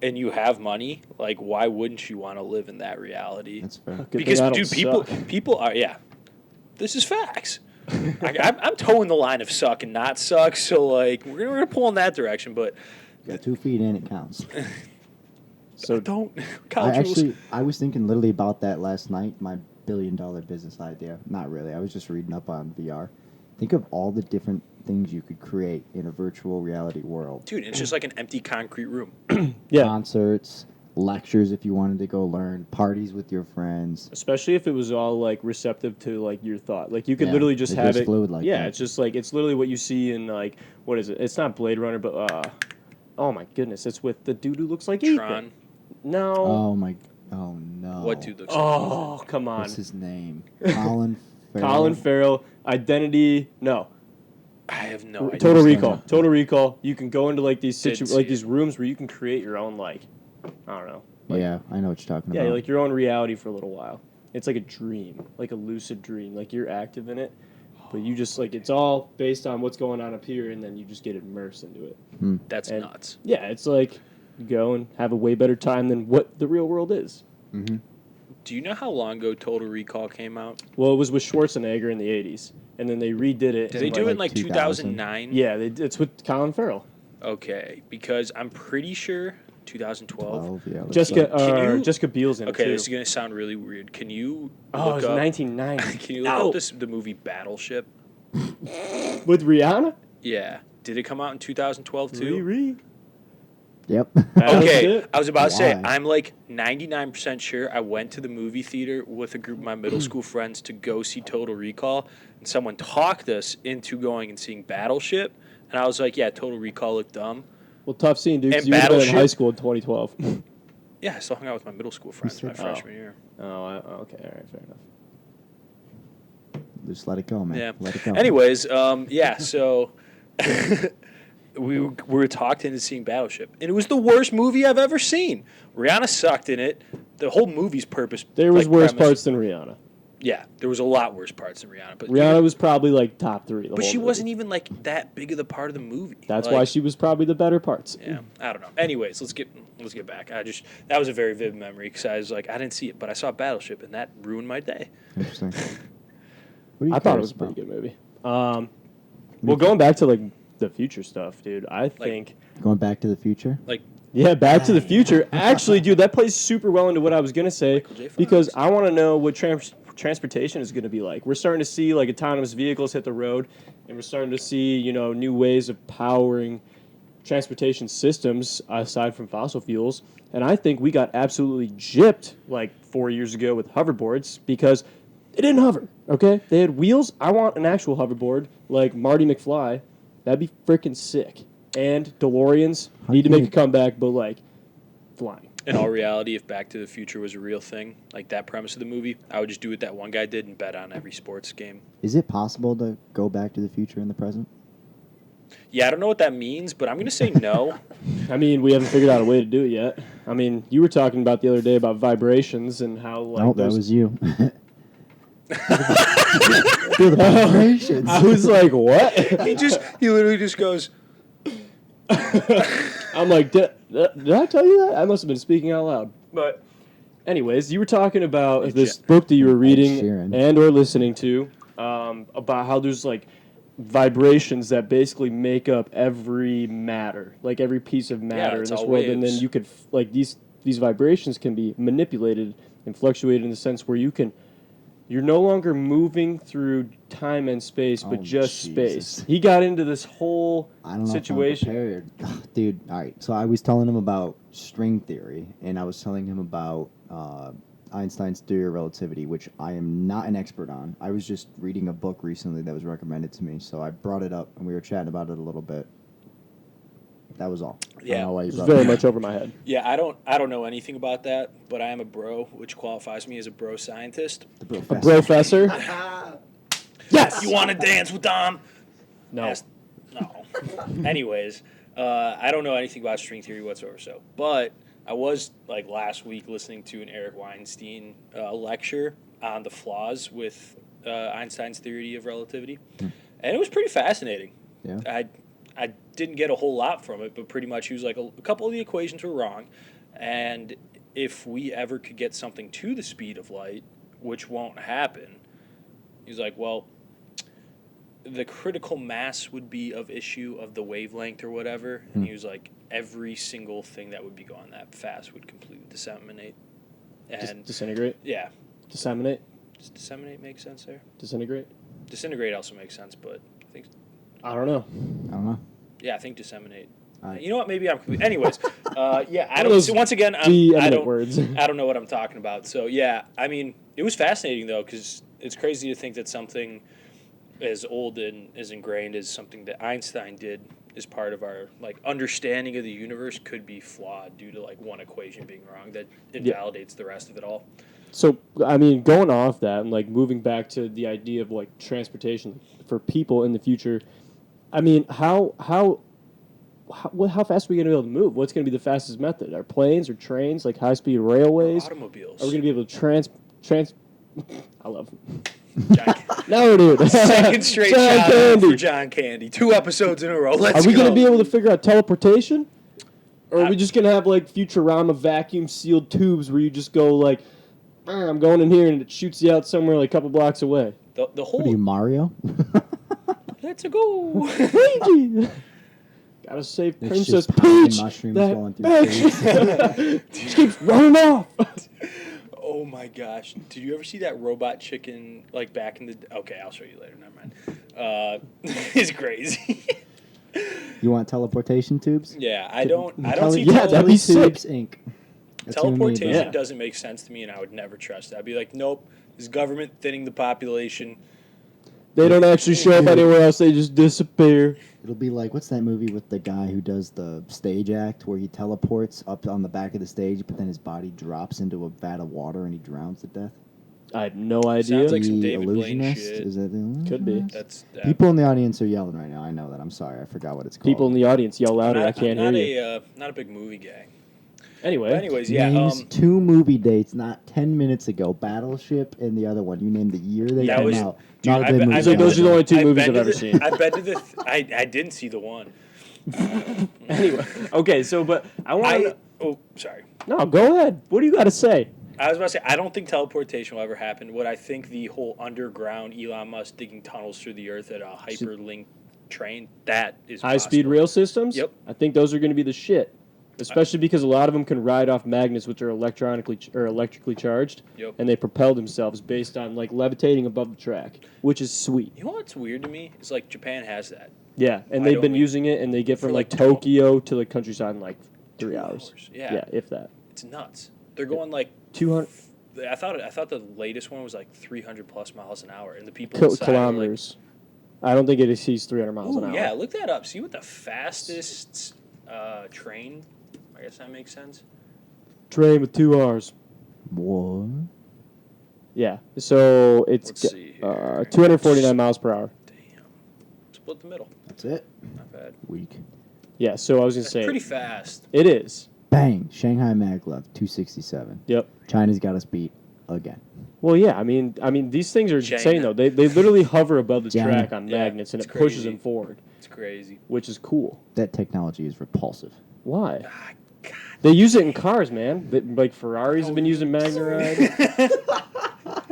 and you have money, like why wouldn't you want to live in that reality? That's fair. Good Because thing I don't dude, suck. people are This is facts. I'm towing the line of suck and not suck, so like we're gonna pull in that direction, but You got 2 feet in, it counts. So don't college I was thinking literally about that last night. My $1 billion business idea. Not really. I was just reading up on VR. Think of all the different things you could create in a virtual reality world. dude, it's just like an empty concrete room. yeah, Concerts, lectures if you wanted to go learn, parties with your friends. especially if it was all like receptive to like your thought. Like you could Yeah, literally just it have goes it. fluid like yeah, that. it's just like it's literally what you see in like what is it? It's not Blade Runner, but oh my goodness, it's with the dude who looks like Ethan. Tron. No. Oh no. What dude looks like Oh, come on. What's his name? Colin Farrell. Colin Farrell, Identity. No. I have no idea. Total Just Recall. don't know. Total Recall. You can go into like these Didn't see like it. these rooms where you can create your own like I don't know. Yeah, I know what you're talking Yeah, about. like your own reality for a little while. It's like a dream, like a lucid dream. Like you're active in it, but you just like it's all based on what's going on up here, and then you just get immersed into it. That's And- nuts. Yeah, it's like you go and have a way better time than what the real world is. Do you know how long ago Total Recall came out? Well, it was with Schwarzenegger in the '80s, and then they redid it. Did they do it in like 2000? 2009? Yeah, it's with Colin Farrell. Okay, because I'm pretty sure 2012. 12, yeah. let's Jessica see. Can you- Jessica Biel's in Okay, it too. this is gonna sound really weird. Can you Oh, it look was up? 1990. Can you look No. up the movie Battleship? With Rihanna? Yeah. Did it come out in 2012 too? Riri. Yep. Okay, I was about to say, Why? I'm like 99% sure I went to the movie theater with a group of my middle school friends to go see Total Recall, and someone talked us into going and seeing Battleship, and I was like, yeah, Total Recall looked dumb. Well, tough scene, dude. 'cause And you would have been in Battleship? high school in 2012. Yeah, I still hung out with my middle school friends my said- freshman year. Oh, okay, all right, fair enough. Just let it go, man. Yeah. Let it go. Anyways, yeah, so we were talked into seeing Battleship, and it was the worst movie I've ever seen. Rihanna sucked in it. The whole movie's purpose. There was like, worse premise- parts than Rihanna. Yeah, there was a lot worse parts than Rihanna. But Rihanna was probably like top 3. but she wasn't even like that big of the part of the movie. That's Like, why she was probably the better parts. Yeah, I don't know. Anyways, let's get back. That was a very vivid memory because I was like, I didn't see it, but I saw Battleship, and that ruined my day. Interesting. What do you I thought it curious was a pretty about? good movie. Well, going back to like the future stuff, dude. I think Going back to the future? Like, yeah, Back to the Future. Actually, dude, that plays super well into what I was gonna say Michael J. Fox. because I want to know what transportation is going to be like. We're starting to see like autonomous vehicles hit the road, and we're starting to see new ways of powering transportation systems aside from fossil fuels. And I think we got absolutely gypped like 4 years ago with hoverboards because they didn't hover. Okay, they had wheels. I want an actual hoverboard like Marty McFly. That'd be freaking sick. And DeLoreans How need to can make you- a comeback, but like flying. in all reality, if Back to the Future was a real thing, like that premise of the movie, I would just do what that one guy did and bet on every sports game. Is it possible to go back to the future in the present? Yeah, I don't know what that means, but I'm gonna say no. I mean, we haven't figured out a way to do it yet. I mean, you were talking about the other day about vibrations and how like Oh, that those- was you. Feel the vibrations. I was like, what? he literally just goes. I'm like, did I tell you that? I must have been speaking out loud. But, anyways, you were talking about this book that you were reading Sheeran. and or listening to about how there's like vibrations that basically make up every matter, like every piece of matter in it's this all world, and then waves. you could like these vibrations can be manipulated and fluctuated in the sense where you're no longer moving through time and space, but Oh, just Jesus. space. He got into this whole I don't know situation. if I'm prepared. Dude, all right. So I was telling him about string theory, and I was telling him about Einstein's theory of relativity, which I am not an expert on. I was just reading a book recently that was recommended to me, so I brought it up and we were chatting about it a little bit. That was all. I Yeah. don't know why you It's brought very it up. much over my head. Yeah, I don't know anything about that, but I am a bro, which qualifies me as a bro scientist. The A professor. professor? Yes! You want to dance with Dom? No. No. Anyways, I don't know anything about string theory whatsoever. But I was like last week listening to an Eric Weinstein lecture on the flaws with Einstein's theory of relativity, and it was pretty fascinating. Yeah. I didn't get a whole lot from it, but pretty much he was like a couple of the equations were wrong, and if we ever could get something to the speed of light, which won't happen, he's like, well, the critical mass would be of issue of the wavelength or whatever, and he was like, every single thing that would be going that fast would completely disseminate. And Disintegrate? yeah, Disseminate? does disseminate make sense there? Disintegrate? Disintegrate also makes sense, but I think I don't know. I don't know. yeah, I think disseminate. Alright. You know what? Maybe I'm. Anyways, yeah, I One of don't. those So once again, I de-eminent don't. words. I don't know what I'm talking about. So yeah, I mean, it was fascinating though, because it's crazy to think that something as old and as ingrained as something that Einstein did as part of our like understanding of the universe could be flawed due to like one equation being wrong that invalidates the rest of it all. So, I mean, going off that and, like, moving back to the idea of, like, transportation for people in the future, I mean, how fast are we going to be able to move? What's going to be the fastest method? Are planes or trains, like high-speed railways? Automobiles. Are we going to be able to trans... I love him. John, No, dude. second straight John shout out Candy. for John Candy. 2 episodes in a row. Let's Are we go. going to be able to figure out teleportation? Or are we just going to have, like, Futurama vacuum-sealed tubes where you just go, like... I'm going in here and it shoots you out somewhere like a couple blocks away. the What are you, whole Mario? let's go. Luigi! Gotta save It's Princess just popping Peach. mushrooms That going through bitch. She keeps running off. Oh my gosh! Did you ever see that robot chicken like back in the? Okay, I'll show you later. Never mind. It's crazy. You want teleportation tubes? Yeah, I don't see Yeah, that'd be sick. Teletubes Inc. That's who we need, teleportation Yeah. doesn't make sense to me, and I would never trust it. I'd be like, nope, this government thinning the population. They don't actually show up anywhere else. They just disappear. It'll be like, what's that movie with the guy who does the stage act where he teleports up on the back of the stage, but then his body drops into a vat of water and he drowns to death? I have no idea. Sounds like some The David Blaine Illusionist? shit. Is that the Could be. That's People in the audience are yelling right now. I know that. I'm sorry. I forgot what it's called. People in the audience yell louder. I'm I can't not hear you. not a big movie guy. Anyway. But anyways, yeah. Names 2 movie dates not 10 minutes ago. Battleship and the other one. You named the year they That came was- out. dude, Not a I good bet- movie. I So bet- those are the only 2 I've movies been I've to ever the- seen. I've been to the. I didn't see the one. Anyway. Okay, so, but I want to... Oh, sorry. No, go ahead. What do you got to say? I was about to say, I don't think teleportation will ever happen. What I think the whole underground Elon Musk digging tunnels through the earth at a hyperlink train, that is High-speed possible. rail systems? Yep. I think those are going to be the shit. Especially because a lot of them can ride off magnets, which are electrically charged, Yep. and they propel themselves based on like levitating above the track, which is sweet. You know what's weird to me? It's like Japan has that. Yeah, and Why they've don't been we? using it, and they get For from like like Tokyo to the countryside in like 3 2 hours. Yeah. Yeah, if that. It's nuts. They're going like 200 I thought the latest one was like 300 plus miles an hour, and the people inside are kilometers. I don't think it exceeds 300 Like, miles an ooh, hour. yeah, look that up. See what the fastest train. I guess that makes sense. Train with 2 R's. What? Yeah, so it's Let's see here. 249 miles per hour. Damn. Split the middle. That's it? Not bad. Weak. Yeah, so I was going to That's say. pretty fast. It is. Bang! Shanghai Maglev, 267. Yep. China's got us beat again. Well, yeah, I mean, these things are China. insane, though. They literally hover above the China. track on Yeah, magnets, and it's it pushes crazy. them forward, It's crazy. which is cool. That technology is repulsive. Why? Ah, God. They use it in cars, man. Like Ferraris have been using MagnaRide.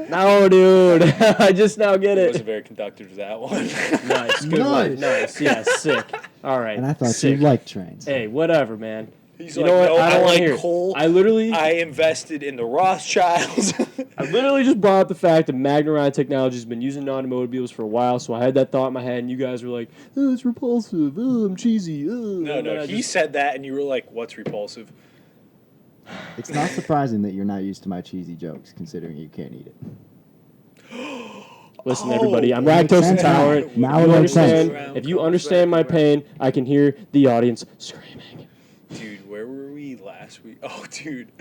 No, dude. I just now get I it. wasn't very conductive to that one. Nice. Good one. Nice. Nice. Yeah, sick. All right. And I thought sick. you liked trains. Hey, whatever, man. He's You like, know what? no, I I, don't wanna like hear it. coal. I literally invested in the Rothschilds. just brought up the fact that MagnaRide technology has been used in automobiles for a while, so I had that thought in my head, and you guys were like, oh, it's repulsive. Oh, I'm cheesy. Oh. No, And then I he just- said that, and you were like, what's repulsive? It's not surprising that you're not used to my cheesy jokes, considering you can't eat it. Listen, everybody, I'm Makes lactose sense now. intolerant. Now If it you makes sense. understand, if you understand my pain, I can hear the audience screaming. Dude, where were we last week? Oh, dude.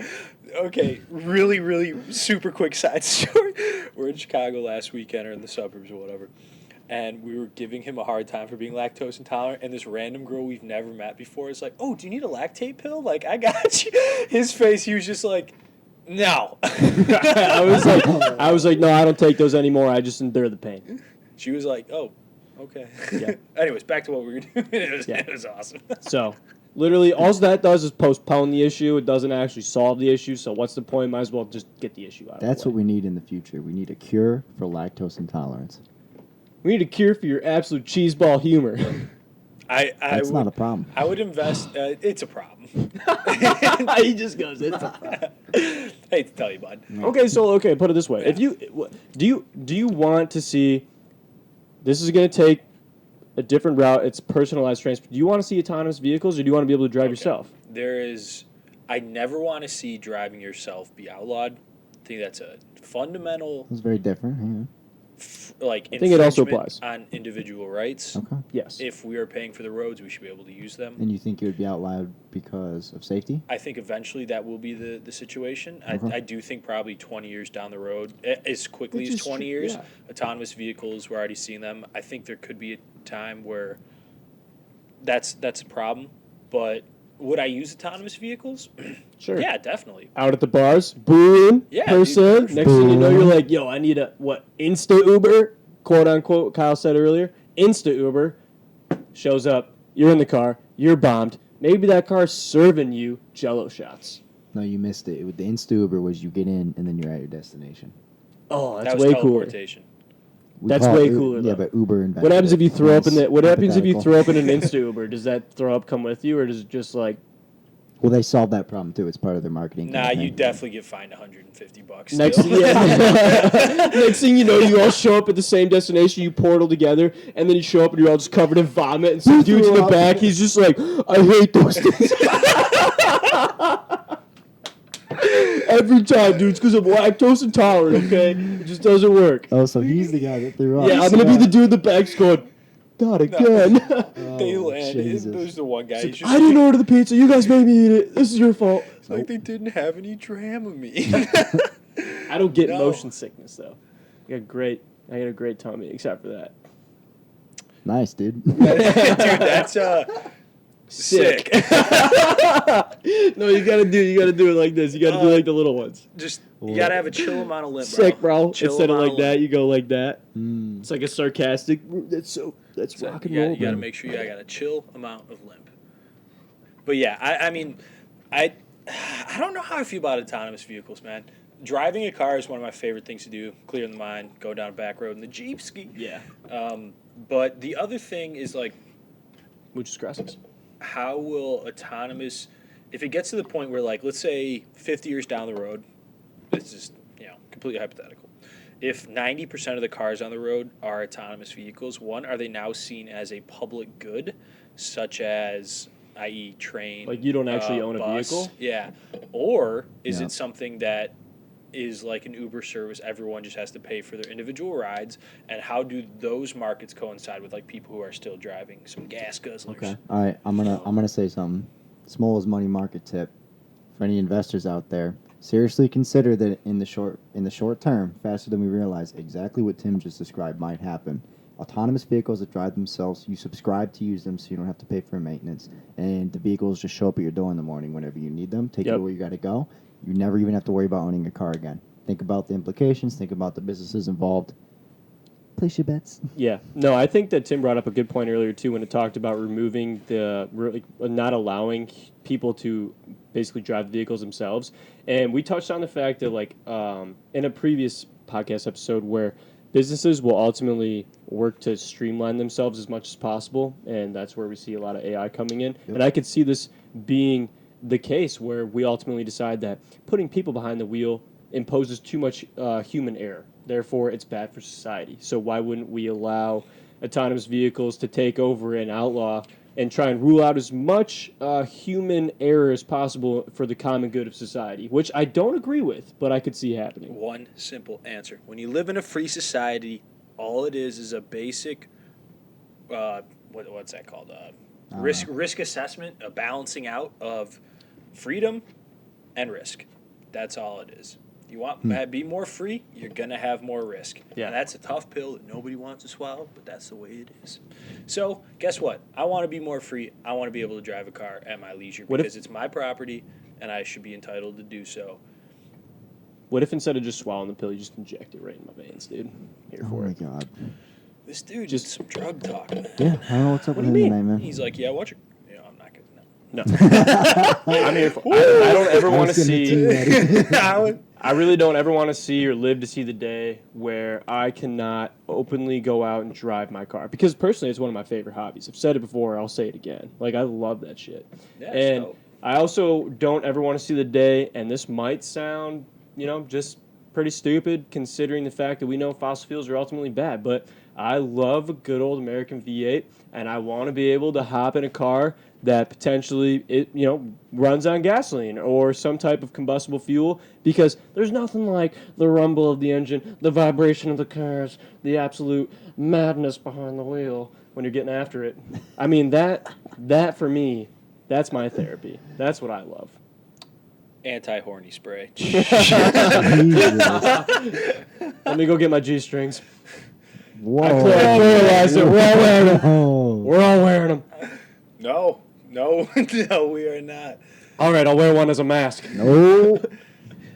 Okay, really, really super quick side story. We're in Chicago last weekend or in the suburbs or whatever. And we were giving him a hard time for being lactose intolerant. And this random girl we've never met before is like, oh, do you need a lactate pill? Like, I got you. His face, he was just like, no. I was like, no, I don't take those anymore. I just endure the pain. She was like, oh, okay. Yeah. Anyways, back to what we were doing. It Yeah. was awesome. So, literally, all that does is postpone the issue. It doesn't actually solve the issue. So, what's the point? Might as well just get the issue out That's of the what way. we need in the future. We need a cure for lactose intolerance. We need a cure for your absolute cheeseball humor. That's not a problem. I would invest. It's a problem. He just goes, it's a Hate to tell you, bud. Okay, put it this way. If you do you want to see this is going to take a different route, it's personalized transport. Do you want to see autonomous vehicles or do you want to be able to drive yourself? I never want to see driving yourself be outlawed. I think that's a fundamental It's very different. Yeah. I think it also infringement applies. on individual rights. Okay. Yes. If we are paying for the roads, we should be able to use them. And you think it would be outlawed because of safety? I think eventually that will be the situation. Okay. I do think probably 20 years down the road, as quickly Which as is 20 true, years, yeah. autonomous vehicles, we're already seeing them. I think there could be a time where that's a problem. But would I use autonomous vehicles? Sure. Yeah, definitely. Out at the bars, booing, Yeah, person. dude. Next thing you know, you're like, yo, I need a, Insta Uber, quote unquote, Kyle said earlier. Insta Uber shows up, you're in the car, you're bombed. Maybe that car's serving you Jello shots. No, you missed it. The Insta Uber was you get in and then you're at your destination. Oh, That that's was way cooler. teleportation. We That's call it way cooler, Yeah, though. but Uber invented What happens it. if you throw up in Nice the? What happens if you hypothetical. throw up in an Insta Uber? Does that throw up come with you, or does it just like? Well, they solved that problem too. It's part of their marketing. Nah, campaign. you definitely get fined $150. Next, still. next thing you know, you all show up at the same destination. You portal together, and then you show up and you're all just covered in vomit. And some dude's in the back. He's just like, I hate those things. Every time, dude, it's because I'm lactose intolerant. Okay, it just doesn't work. Oh, so he's the guy that threw up. Yeah, I'm gonna be the dude in the back's going, not again. They Oh, landed. Jesus. There's the one guy. He's just I didn't order the pizza. You guys made me eat it. This is your fault. It's like they didn't have any Dramamine. I don't get No. motion sickness though. I got a great tummy, except for that. Nice, dude. Dude, that's sick. No, you gotta do it like this. You gotta do like the little ones. Just you gotta have a chill amount of lip, bro. Sick, bro. Chill Instead of amount like that, you go like that. Mm. It's like a sarcastic. That's So rock and you roll. gotta man. make sure you got a chill amount of limp. But yeah, I mean, I don't know how I feel about autonomous vehicles, man. Driving a car is one of my favorite things to do. Clearing the mind, go down a back road in the Jeep ski. Yeah. But the other thing is like, Muchas gracias. how will autonomous, if it gets to the point where like, let's say 50 years down the road, this is completely hypothetical. If 90% of the cars on the road are autonomous vehicles, one, are they now seen as a public good, such as, i.e., train? Like you don't actually own a bus? vehicle? Yeah. Or is Yeah. it something that is like an Uber service, everyone just has to pay for their individual rides, and how do those markets coincide with like people who are still driving some gas guzzlers? Okay. All right. I'm gonna say something. Small as money market tip for any investors out there. Seriously consider that in the short term, faster than we realize, exactly what Tim just described might happen. Autonomous vehicles that drive themselves, you subscribe to use them so you don't have to pay for maintenance. And the vehicles just show up at your door in the morning whenever you need them, take you Yep. where you got to go. You never even have to worry about owning a car again. Think about the implications, think about the businesses involved. Place your bets. Yeah. No, I think that Tim brought up a good point earlier too when it talked about removing not allowing people to basically drive vehicles themselves. And we touched on the fact that like in a previous podcast episode where businesses will ultimately work to streamline themselves as much as possible, and that's where we see a lot of AI coming in. Yep. And I could see this being the case where we ultimately decide that putting people behind the wheel imposes too much human error. Therefore, it's bad for society. So why wouldn't we allow autonomous vehicles to take over and outlaw and try and rule out as much human error as possible for the common good of society, which I don't agree with, but I could see happening. One simple answer. When you live in a free society, all it is a basic, what's that called? Risk assessment, a balancing out of freedom and risk. That's all it is. You want to be more free, you're going to have more risk. Yeah. And that's a tough pill that nobody wants to swallow, but that's the way it is. So, guess what? I want to be more free. I want to be able to drive a car at my leisure because it's my property and I should be entitled to do so. What if instead of just swallowing the pill, you just inject it right in my veins, dude? Here Oh for my it. God. This dude just some drug talk, man. Yeah, I don't know what's up What with do you him mean? tonight, man. He's like, yeah, watch it. Yeah, I'm not going to. No. I'm here for, I don't ever want to see... I really don't ever want to see or live to see the day where I cannot openly go out and drive my car. Because personally, it's one of my favorite hobbies. I've said it before, I'll say it again. Like, I love that shit. Yeah, And so. I also don't ever want to see the day, and this might sound, just pretty stupid considering the fact that we know fossil fuels are ultimately bad, but I love a good old American V8, and I want to be able to hop in a car that potentially runs on gasoline or some type of combustible fuel, because there's nothing like the rumble of the engine, the vibration of the cars, the absolute madness behind the wheel when you're getting after it. I mean, that for me, that's my therapy. That's what I love. Anti-horny spray. Let me go get my G-strings. Whoa. I realize that we're all wearing them. Oh. We're all wearing them. No, we are not. All right, I'll wear one as a mask. No.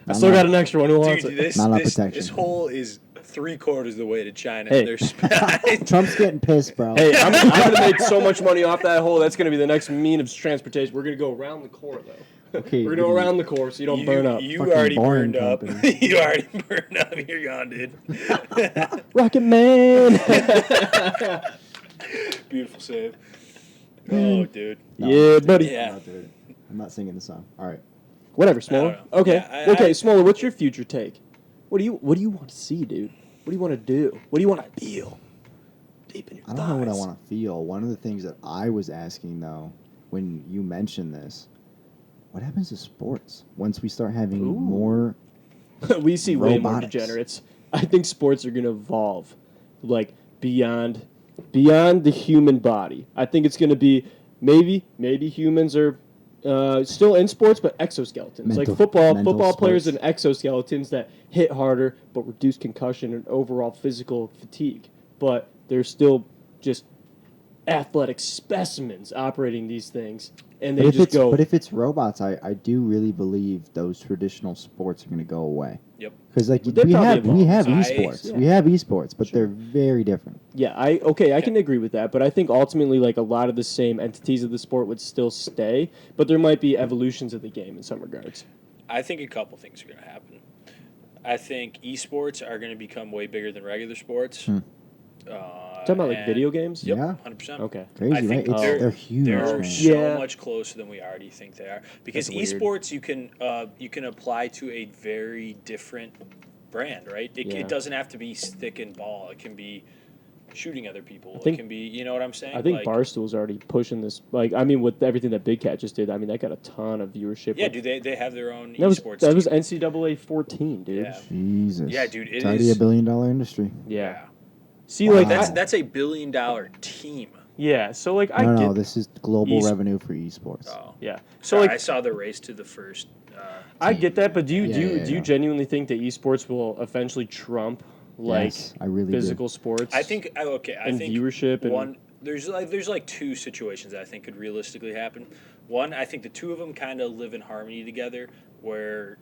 I still got an extra one. Who wants Dude, it? Not enough this protection. hole is 3/4 of the way to China. Hey. And there's Trump's getting pissed, bro. Hey, I'm going to make so much money off that hole. That's going to be the next mean of transportation. We're going to go around the core, though. Okay, We're going to go around the core so you don't burn up. You Fucking already boring burned up. company. You already burned up. You're gone, dude. Rocket Man! Beautiful save. Oh, dude. No, Yeah, buddy. Yeah. I'm not doing it. I'm not singing the song. All right. Whatever, Smoller. I don't know. Okay, Yeah, okay, I- Smoller. What's your future take? What do you want to see, dude? What do you want to do? What do you want to feel deep in your I don't know what I thighs? want to feel. One of the things that I was asking, though, when you mentioned this, what happens to sports once we start having Ooh. more? We see way more Robotics. degenerates. I think sports are going to evolve, like beyond the human body. I think it's going to be maybe humans are still in sports, but exoskeletons, like Mental football players sports. and exoskeletons that hit harder but reduce concussion and overall physical fatigue. But they're still just athletic specimens operating these things, and they just go. But if it's robots, I do really believe those traditional sports are going to go away. Yep. Because like They we probably have evolve. esports, Yeah. we have esports, but they're very different. Yeah, I can agree with that, but I think ultimately, like, a lot of the same entities of the sport would still stay, but there might be evolutions of the game in some regards. I think a couple things are going to happen. I think esports are going to become way bigger than regular sports. Talking about, like, and- video games? Yep, Yeah. 100%. Okay. Crazy, I think right? They're huge, They're man. so Yeah. much closer than we already think they are. Because That's weird. esports, you can apply to a very different brand, right? Yeah. It doesn't have to be stick and ball. It can be shooting other people. think- It can be, you know what I'm saying? I think Like, Barstool's already pushing this. Like, I mean, with everything that Big Cat just did, I mean, that got a ton of viewership. Yeah, Like, dude, they have their own that was esports that was team. NCAA 14, dude. Yeah. Jesus. Yeah, dude, It's it already is- $1 billion industry. Yeah. See, Wow. like, That's $1 billion team. yeah. So, like, I No, get. no, this is global Es- revenue for esports. Oh. Yeah. So, Sorry, like, I saw the race to the first. I get that, but do you Yeah. do you genuinely think that esports will eventually trump like Yes, I really do. physical sports? I think I And think viewership and- one there's like two situations that I think could realistically happen. One, I think the two of them kind of live in harmony together, where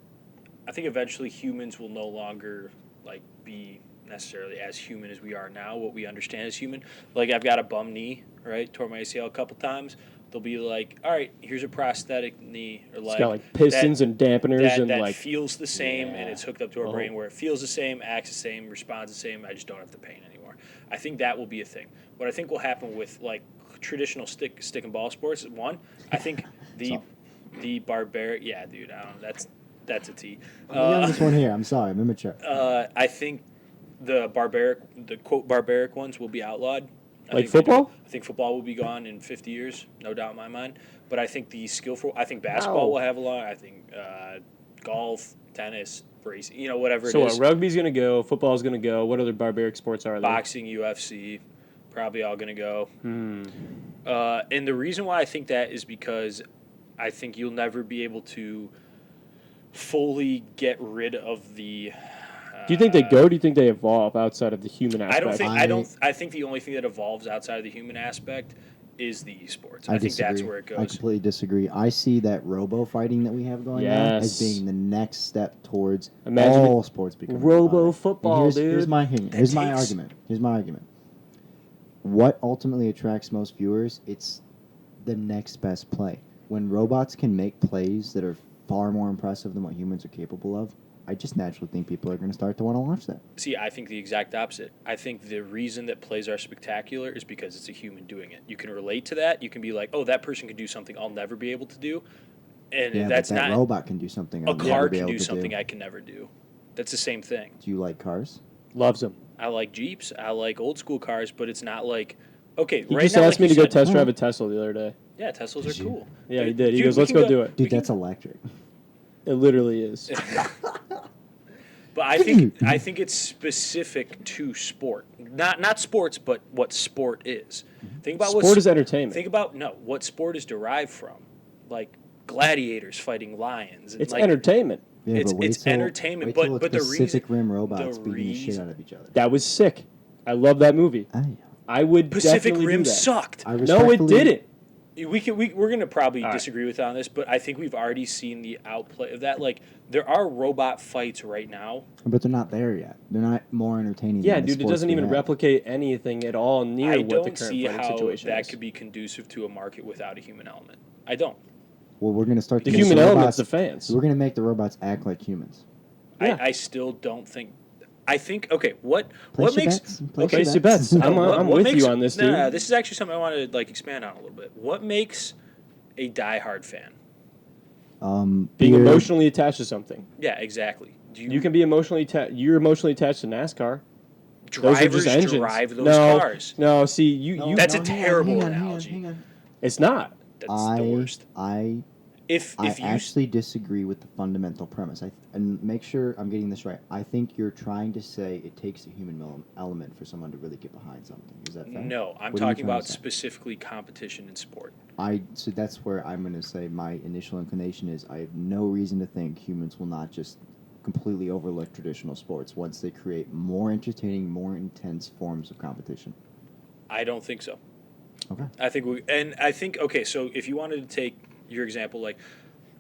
I think eventually humans will no longer like be necessarily as human as we are now, what we understand as human. Like, I've got a bum knee, right? Tore my ACL a couple times. They'll be like, all right, here's a prosthetic knee, or it's like got like pistons that- and dampeners and that like feels the same, Yeah. and it's hooked up to our Oh. brain where it feels the same, acts the same, responds the same. I just don't have the pain anymore. I think that will be a thing. What I think will happen with like traditional stick and ball sports is, one, I think the barbaric. Yeah, dude, I don't know. That's a T. I'm the youngest one here. I'm sorry. I'm immature. I think the quote barbaric ones will be outlawed. Like football? I think football will be gone in 50 years, no doubt in my mind. But I think I think basketball will have a lot. I think golf, tennis, racing, whatever So it what, is. rugby's going to go, football's going to go. What other barbaric sports are there? Boxing, UFC, probably all going to go. Hmm. And the reason why I think that is because I think you'll never be able to fully get rid of the. Do you think they go? Or do you think they evolve outside of the human aspect? I think the only thing that evolves outside of the human aspect is the esports. I think disagree. that's where it goes. I completely disagree. I see that robo fighting that we have going on as being the next step towards all sports becoming robo robotic. football, Here's dude. my argument. Here's my argument. What ultimately attracts most viewers? It's the next best play. When robots can make plays that are far more impressive than what humans are capable of, I just naturally think people are going to start to want to watch that. See, I think the exact opposite. I think the reason that plays are spectacular is because it's a human doing it. You can relate to that. You can be like, oh, that person can do something I'll never be able to do. And that's but that not. robot can do something I'll A never car be can able do to something I can never do. That's the same thing. Do you like cars? Loves them. I like Jeeps. I like old school cars, but it's not like. Okay, He right just now, asked like me to you go said, test drive a Tesla the other day. Yeah, Teslas Did are you? cool. Yeah, he Dude, did. He dude, goes, we let's can go do it. Dude, We that's can- electric. It literally is. But I think it's specific to sport, not sports, but what sport is. Think about Sport is entertainment. Think about what sport is derived from, like gladiators fighting lions. And It's like, entertainment. Yeah, It's- but wait it's till- entertainment, wait till but the the reason- Pacific Rim robots the beating the shit reason- out of each other. That was sick. I love that movie. I would Pacific definitely Rim do that. sucked. I No, it respectfully- didn't. We're gonna probably All right. disagree with on this, but I think we've already seen the outplay of that. Like there are robot fights right now. But they're not there yet. They're not more entertaining. Yeah, than the dude, it sports doesn't we even have. replicate anything at all near I what the don't current see fighting how situation that is. could be conducive to a market without a human element. I don't. Well, we're gonna start. The to human make element's robots, the fans. We're gonna make the robots act like humans. Yeah. I still don't think. I think okay. What Place your makes bets. Place Okay, your so bets. I'm what with makes- you on this, dude. Nah, this is actually something I want to expand on a little bit. What makes a diehard fan? Being beer- emotionally attached to something. Yeah, exactly. Do You can be emotionally you're emotionally attached to NASCAR. Those are drivers just engines. drive those no, cars. No, see, you That's a hang on, terrible hang on, analogy. Hang on. it's not. That's the worst. I If you actually disagree with the fundamental premise. And make sure I'm getting this right. I think you're trying to say it takes a human element for someone to really get behind something. Is that fair? no, I'm What are you talking trying to about say? specifically competition in sport. So that's where I'm going to say my initial inclination is I have no reason to think humans will not just completely overlook traditional sports once they create more entertaining, more intense forms of competition. I don't think so. Okay. I think okay. So if you wanted to take your example,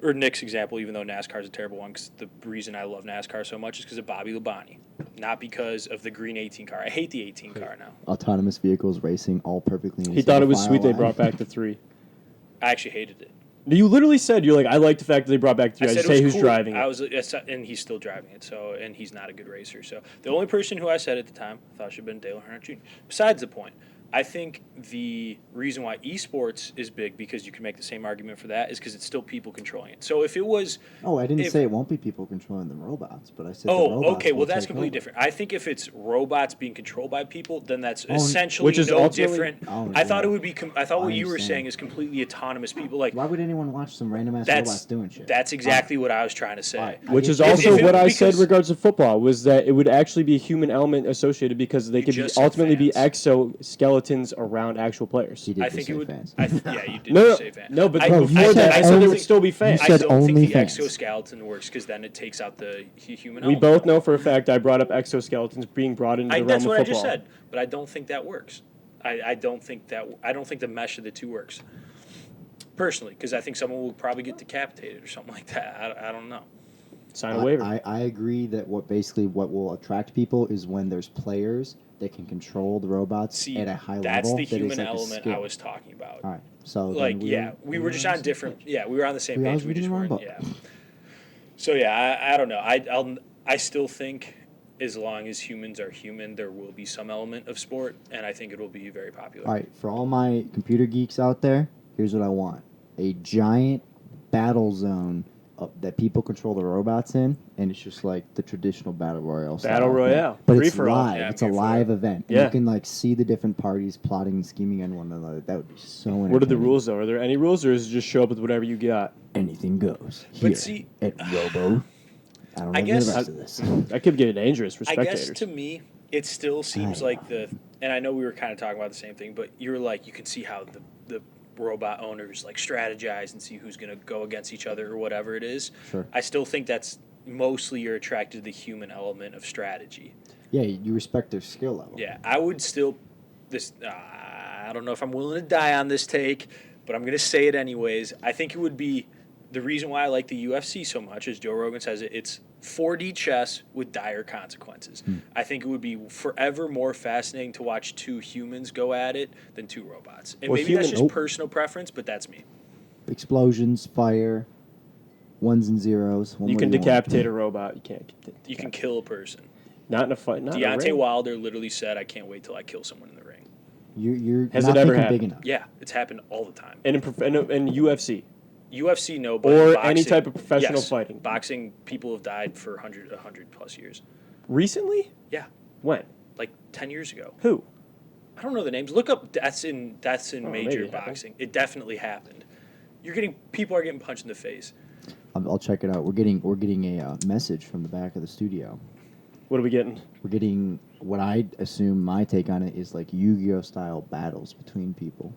or Nick's example, even though NASCAR is a terrible one, because the reason I love NASCAR so much is because of Bobby Labonte, not because of the green 18 car. I hate the 18 car now. Autonomous vehicles racing all perfectly. In a He thought it was single sweet they file brought line. back the 3. I actually hated it. You literally said, you're like, I like the fact that they brought back the 3. I said just it was say who's cool. driving I it. was, and he's still driving it. So, and he's not a good racer. So, the only person who I said at the time I thought should have been Dale Earnhardt Jr. Besides the point, I think the reason why esports is big, because you can make the same argument for that, is because it's still people controlling it. So if it was, Oh, I didn't say it won't be people controlling the robots, but I said the oh, robots okay, well will that's take completely over. different. I think if it's robots being controlled by people, then that's Oh, essentially which is no ultimately- different. Oh, I thought yeah. it would be. I thought what I you were understand. saying is completely autonomous people. Like Why would anyone watch some random ass that's robots doing shit? that's exactly what I was trying to say. Alright. Which is If also it- what I said because- regards to football, was that it would actually be a human element associated because they You could just said ultimately be fans. exoskeletons around actual players. He did I just think say it would. fans. Yeah, you did No, just say fan. no, but I- Bro, before you that, said I said there only- would still be fans. you I said don't think only the fans. exoskeleton works because then it takes out the human We element. both know for a fact I brought up exoskeletons being brought into the realm That's of what football. I just said, but I don't think that works. I don't think the mesh of the two works. Personally, because I think someone will probably get decapitated or something like that. I don't know. Sign a waiver. I agree that what will attract people is when there's players that can control the robots See, at a high that's level. the that is human like a element I skill. was talking about. All right, so Like, then we were just on different. Yeah, we were on the same I page. was We reading just the wrong weren't. book. Yeah. So yeah, I don't know. I still think as long as humans are human, there will be some element of sport, and I think it will be very popular. All right, for all my computer geeks out there, here's what I want: a giant battle zone that people control the robots in, and it's just like the traditional battle royale. Battle style royale. thing. But Free it's for all. live. Yeah, It's a I'm here for live it. event. And Yeah. you can like see the different parties plotting and scheming on one another. That would be so entertaining. What are the rules though? Are there any rules, or is it just show up with whatever you got? Anything goes. But Here see- at Robo. I don't know I guess- the rest of this. That could get dangerous for I spectators. guess to me, it still seems I like and I know we were kind of talking about the same thing, but you're like, you can see how the robot owners like strategize and see who's going to go against each other or whatever it is. Sure. I still think that's mostly you're attracted to the human element of strategy. Yeah, you respect their skill level. Yeah, I would still I don't know if I'm willing to die on this take, but I'm going to say it anyways. I think it would be the reason why I like the UFC so much, as Joe Rogan says it, it's 4D chess with dire consequences. I think it would be forever more fascinating to watch two humans go at it than two robots. And Well, maybe that's human- just personal preference, but that's me. Explosions, fire, ones and zeros. You can decapitate a robot. You can't. You can kill a person. Not in a fight. Not in a Deontay ring. Wilder literally said, "I can't wait till I kill someone in the ring." You're Has not it ever thinking happened? big enough. Yeah, it's happened all the time. And in UFC. UFC, no, but Or boxing, any type of professional yes. fighting. Boxing, people have died for 100 plus years. Recently? Yeah, When? like 10 years ago. Who? I don't know the names. Look up deaths in Oh, maybe major it happened. boxing. It definitely happened. People are getting punched in the face. I'll check it out. We're getting a message from the back of the studio. What are we getting? We're getting what I assume my take on it is like Yu-Gi-Oh style battles between people.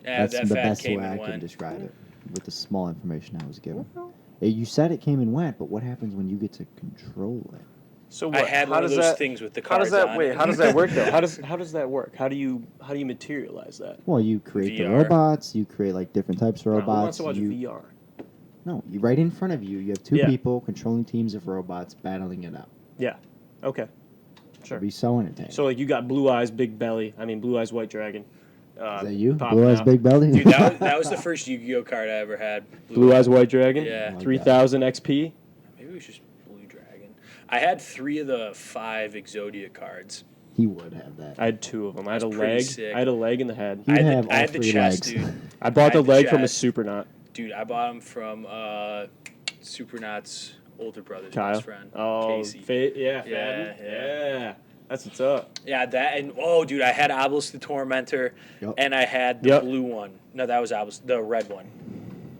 That's That the fad best came way I and can went. describe it with the small information I was given. You said it came and went, but what happens when you get to control it? So I had one of those things with the How does cards that on wait? it. How does that work though? How does that work? How do you materialize that? Well, you create the VR. robots. You create like different types of Who wants robots. to watch VR? No, right in front of you, you have two Yeah. people controlling teams of robots battling it out. Yeah. Okay. Sure. It'd be so entertaining. So like you got Blue Eyes Big Belly. I mean Blue Eyes White Dragon. is that you? popping Blue Eyes out. Big Belly? Dude, that was the first Yu-Gi-Oh card I ever had. Blue Eyes White Dragon. Yeah. like 3000 XP. Maybe it was just Blue Dragon. I had 3 of the 5 Exodia cards. He would have that. I had 2 of them. I had a That's pretty leg. sick. I had a leg in the head. He'd I have had all the three chest, legs. dude. I bought I the had the leg from a chest. Supernaut. Dude, I bought them from Supernaut's older brother's Kyle. best friend, Oh, Casey. yeah, Yeah, Fadden. yeah. Yeah. That's what's up. Yeah, that and dude, I had Obelisk the Tormentor, Yep. and I had the Yep. blue one. No, that was Obelisk, the red one.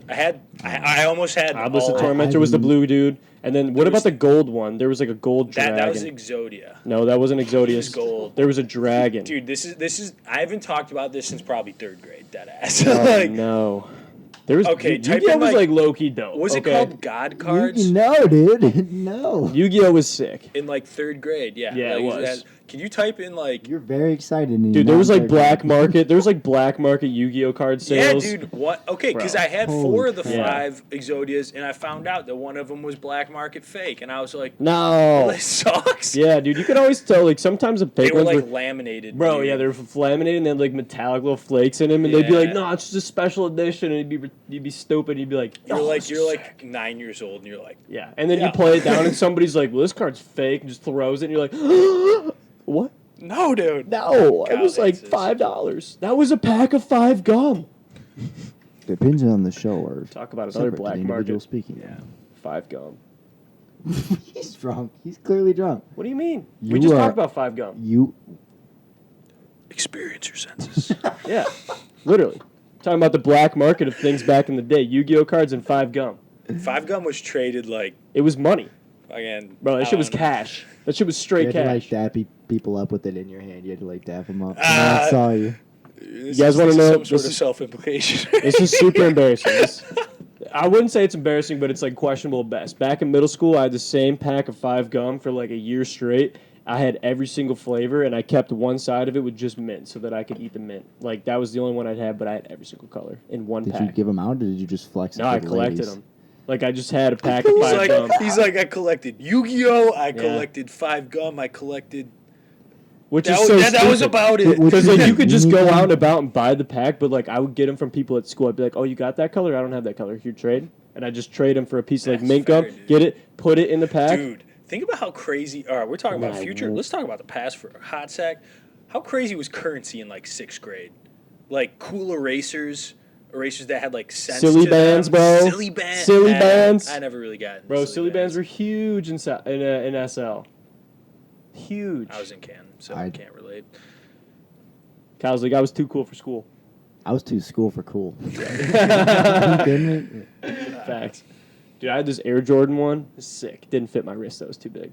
I almost had Obelisk the all- Tormentor was the blue dude. And then what There about was- the gold one? There was like a gold That dragon. was Exodia. No, that wasn't Exodius. was gold. There was a dragon. Dude, this is I haven't talked about this since probably 3rd grade. Dead ass. Oh, like, no. There was Okay, type Yu-Gi-Oh in, was like- like low key dope. was it okay? called God cards? No, dude. No. Yu-Gi-Oh was sick. In like 3rd grade, yeah. Yeah, it Like, was. Can you type in like? You're very excited. And Dude, you're there was not like very black good. market. There was like black market Yu-Gi-Oh card Yeah, sales. dude. What? Okay, because Bro. I had Holy 4 of the crap. 5 Exodias, and I found out that one of them was black market fake, and I was like, No. this sucks. Yeah, dude, you could always tell. Like sometimes the They fake were ones like were. laminated. Bro, dude. yeah, they were laminated and they had like metallic little flakes in them, and they'd be like, Yeah. "No, it's just a special edition," and you'd be stupid. You'd be like, You're "Oh, like this you're is like sick." 9 years old, and you're like, Yeah, and then Yeah. you play it down, and somebody's like, "Well, this card's fake," and just throws it, and you're like, "What? no, dude. No, it was like Kyle $5. That was a pack of 5 gum." Depends on the show or Talk about another separate to black the individual market. speaking. Yeah. 5 gum. He's drunk. He's clearly drunk. What do you mean? we You just are- talked about 5 gum. You Experience your senses. Yeah, literally. Talking about the black market of things back in the day. Yu-Gi-Oh cards and 5 gum. 5 gum was traded like It was money. again. Bro, that I shit was don't know. cash. That shit was you straight had to like cash. dap people up with it in your hand. You had to like dap them up. Ah. I saw you. This You guys is- wanna this is know- some sort this of is- self-implication? This is super embarrassing. I wouldn't say it's embarrassing, but it's like questionable at best. Back in middle school, I had the same pack of 5 gum for like a year straight. I had every single flavor, and I kept one side of it with just mint so that I could eat the mint. Like, that was the only one I'd have, but I had every single color in one Did pack. you give them out, or did you just flex? No, it I for the collected ladies? them. Like, I just had a pack of 5 gum. He's like, I collected Yu-Gi-Oh. I collected 5 gum. I collected. Which That is was, so that was stupid. about it. Which Because is like, you a could just unique go one. out and about and buy the pack, but like I would get them from people at school. I'd be like, "Oh, you got that color? I don't have that color. Here, trade." And I just trade them for a piece of like That's mint fair, gum. dude. Get it, put it in the pack. Dude, think about how crazy. All right, we're talking about My future. lord. Let's talk about the past for a hot sec. How crazy was currency in like 6th grade? Like cool erasers erasers that had like sense Silly to bands, them. bro. Silly bands. Silly bands. I never really got into Bro, silly bands were huge in SL. Huge. I was in Canton, so I can't relate. Kyle's like, I was too cool for school. I was too school for cool. Facts. Dude, I had this Air Jordan one. It was sick. Didn't fit my wrist. That was too big.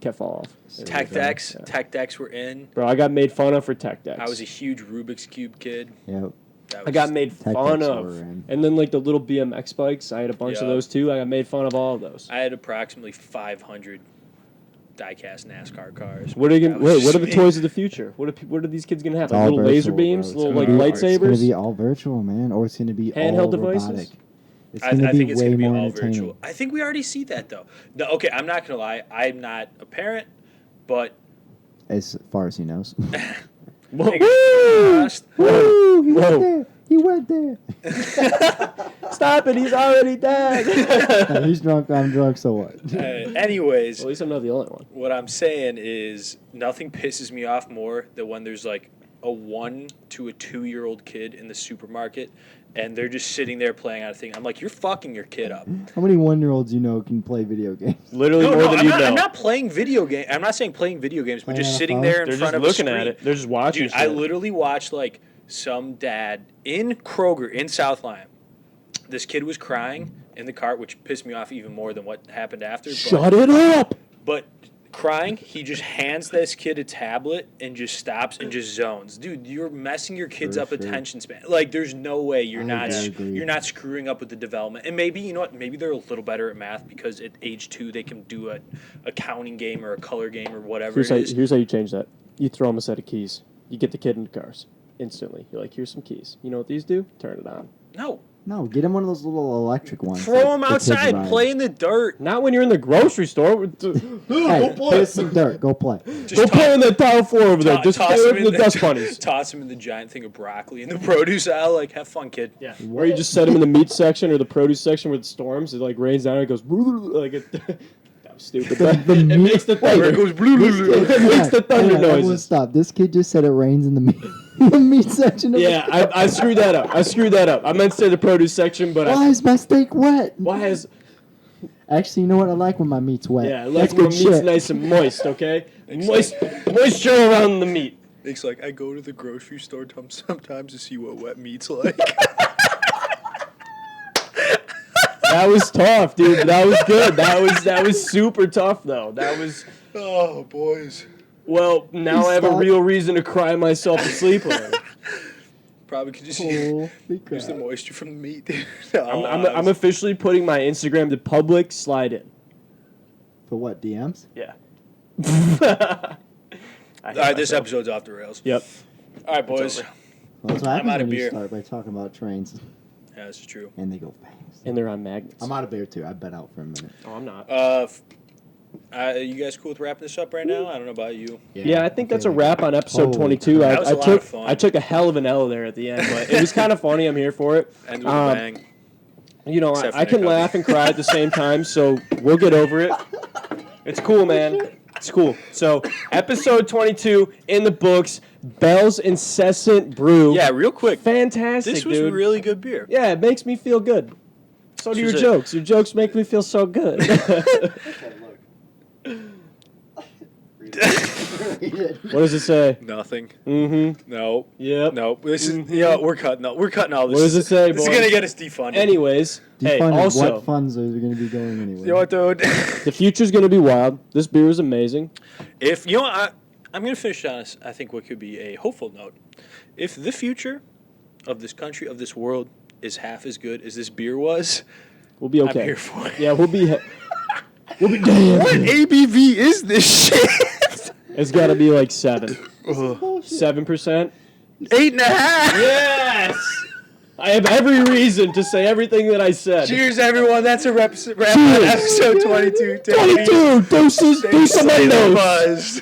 Kept fall off. Tech decks. Tech decks were in. Bro, I got made fun of for tech decks. I was a huge Rubik's Cube kid. Yep. I got made fun decks of. were in. And then like the little BMX bikes, I had a bunch of those too. I got made fun of all of those. I had approximately 500 die-cast NASCAR cars. What are you gonna, That was what are the just me. toys of the future? What are these kids gonna have? It's Like all little laser virtual, beams, bro. little It's like gonna be- It's going to lightsabers. be all virtual, man, or it's going to be Handheld all devices? robotic. It's I going to think be it's way going to be more all entertaining. virtual. I think we already see that, though. No, okay, I'm not going to lie. I'm not a parent, but... As far as he knows. Whoa. Woo! Woo! He Whoa. went there. He went there. Stop it! He's already dead. He's drunk. I'm drunk. So what? Anyways, At least I'm not the only one. what I'm saying is nothing pisses me off more than when there's like a 1 to a 2-year-old kid in the supermarket and they're just sitting there playing on a thing. I'm like, you're fucking your kid up. How many 1-year-olds you know can play video games? Literally No, more no, than I'm you not, know. I'm not playing video game. I'm not saying playing video games, but just sitting there in They're front just of a looking screen. at it. They're just watching. Dude, shit. I literally watched like some dad in Kroger in Southline. This kid was crying in the cart, which pissed me off even more than what happened after. Shut it up. But crying, he just hands this kid a tablet and just stops and just zones. Dude, you're messing your kids For up sure. attention span. Like, there's no way you're I not agree. you're not screwing up with the development. And maybe, you know what, maybe they're a little better at math because at age 2 they can do a counting game or a color game or whatever Here's it how, is. here's how you change that. You throw him a set of keys. You get the kid into cars instantly. You're like, here's some keys. You know what these do? Turn it on. No. No, get him one of those little electric ones. Throw that them the kids outside, ride. play in the dirt. Not when you're in the grocery store. Hey, here's some dirt. Go play. Go play in the tile floor over there. Just stay away from the dust bunnies. Toss him in the giant thing of broccoli in the produce aisle. Like, have fun, kid. Yeah. Or you just set him in the meat section or the produce section where it storms. It like rains down and it goes. Like it. That was stupid. It makes the thunder. It goes blue. It makes the thunder Everyone noises. stop. This kid just said it rains in the meat, the meat section. Of Yeah, I screwed that up. I meant to say the produce section, but Why is my steak wet? why is Actually, you know what? I like when my meat's wet. yeah? That's Like when good meat's shit. nice and moist. Okay, moisture around the meat. It's like I go to the grocery store sometimes to see what wet meat's like. That was tough, dude. That was good. That was super tough though. That was Oh, boys. well. Now I have a Stop. real reason to cry myself to sleep already. Probably could just Holy use the crap. moisture from the meat. I'm officially putting my Instagram to public slide in. For what, DMs? Yeah. All right, this episode's off the rails. Yep. All right, boys. over. Well, that's what I'm happens out of when you beer. start by talking about trains. Yeah, this is true. And they go fast. And they're on magnets. I'm out of beer, too. I've been out for a minute. Oh, I'm not. You guys cool with wrapping this up right now? I don't know about you. Yeah, I think that's a wrap on episode Holy 22. crap. That was a lot of fun. I took a hell of an L there at the end, but it was kind of funny. I'm here for it. End with a bang. You know, Except for I can Nick laugh and cry at the same time, so we'll get over it. It's cool, man. It's cool. So, episode 22 in the books. Bell's Incessant Brew. Yeah, real quick. Fantastic, This was dude. really good beer. Yeah, it makes me feel good. So do This your was jokes. Your jokes make me feel so good. What does it say? Nothing. Mm-hmm. No. Yep. No. This is we're cutting all this. What does it say, This is boys? gonna get us defunded. Anyways, hey, Defunded. also, What funds are going to be going anywhere? You know what, dude? the future's going to be wild. This beer is amazing. If you know, I'm gonna finish on this. I think what could be a hopeful note. If the future of this country, of this world, is half as good as this beer was, We'll be okay. I'm here for it. Yeah, we'll be damn. What ABV is this shit? It's got to be like 7%. 7%? 8.5. Yes! I have every reason to say everything that I said. Cheers, everyone. That's a wrap on episode 22. 22 doses, do some Stay endos. buzzed.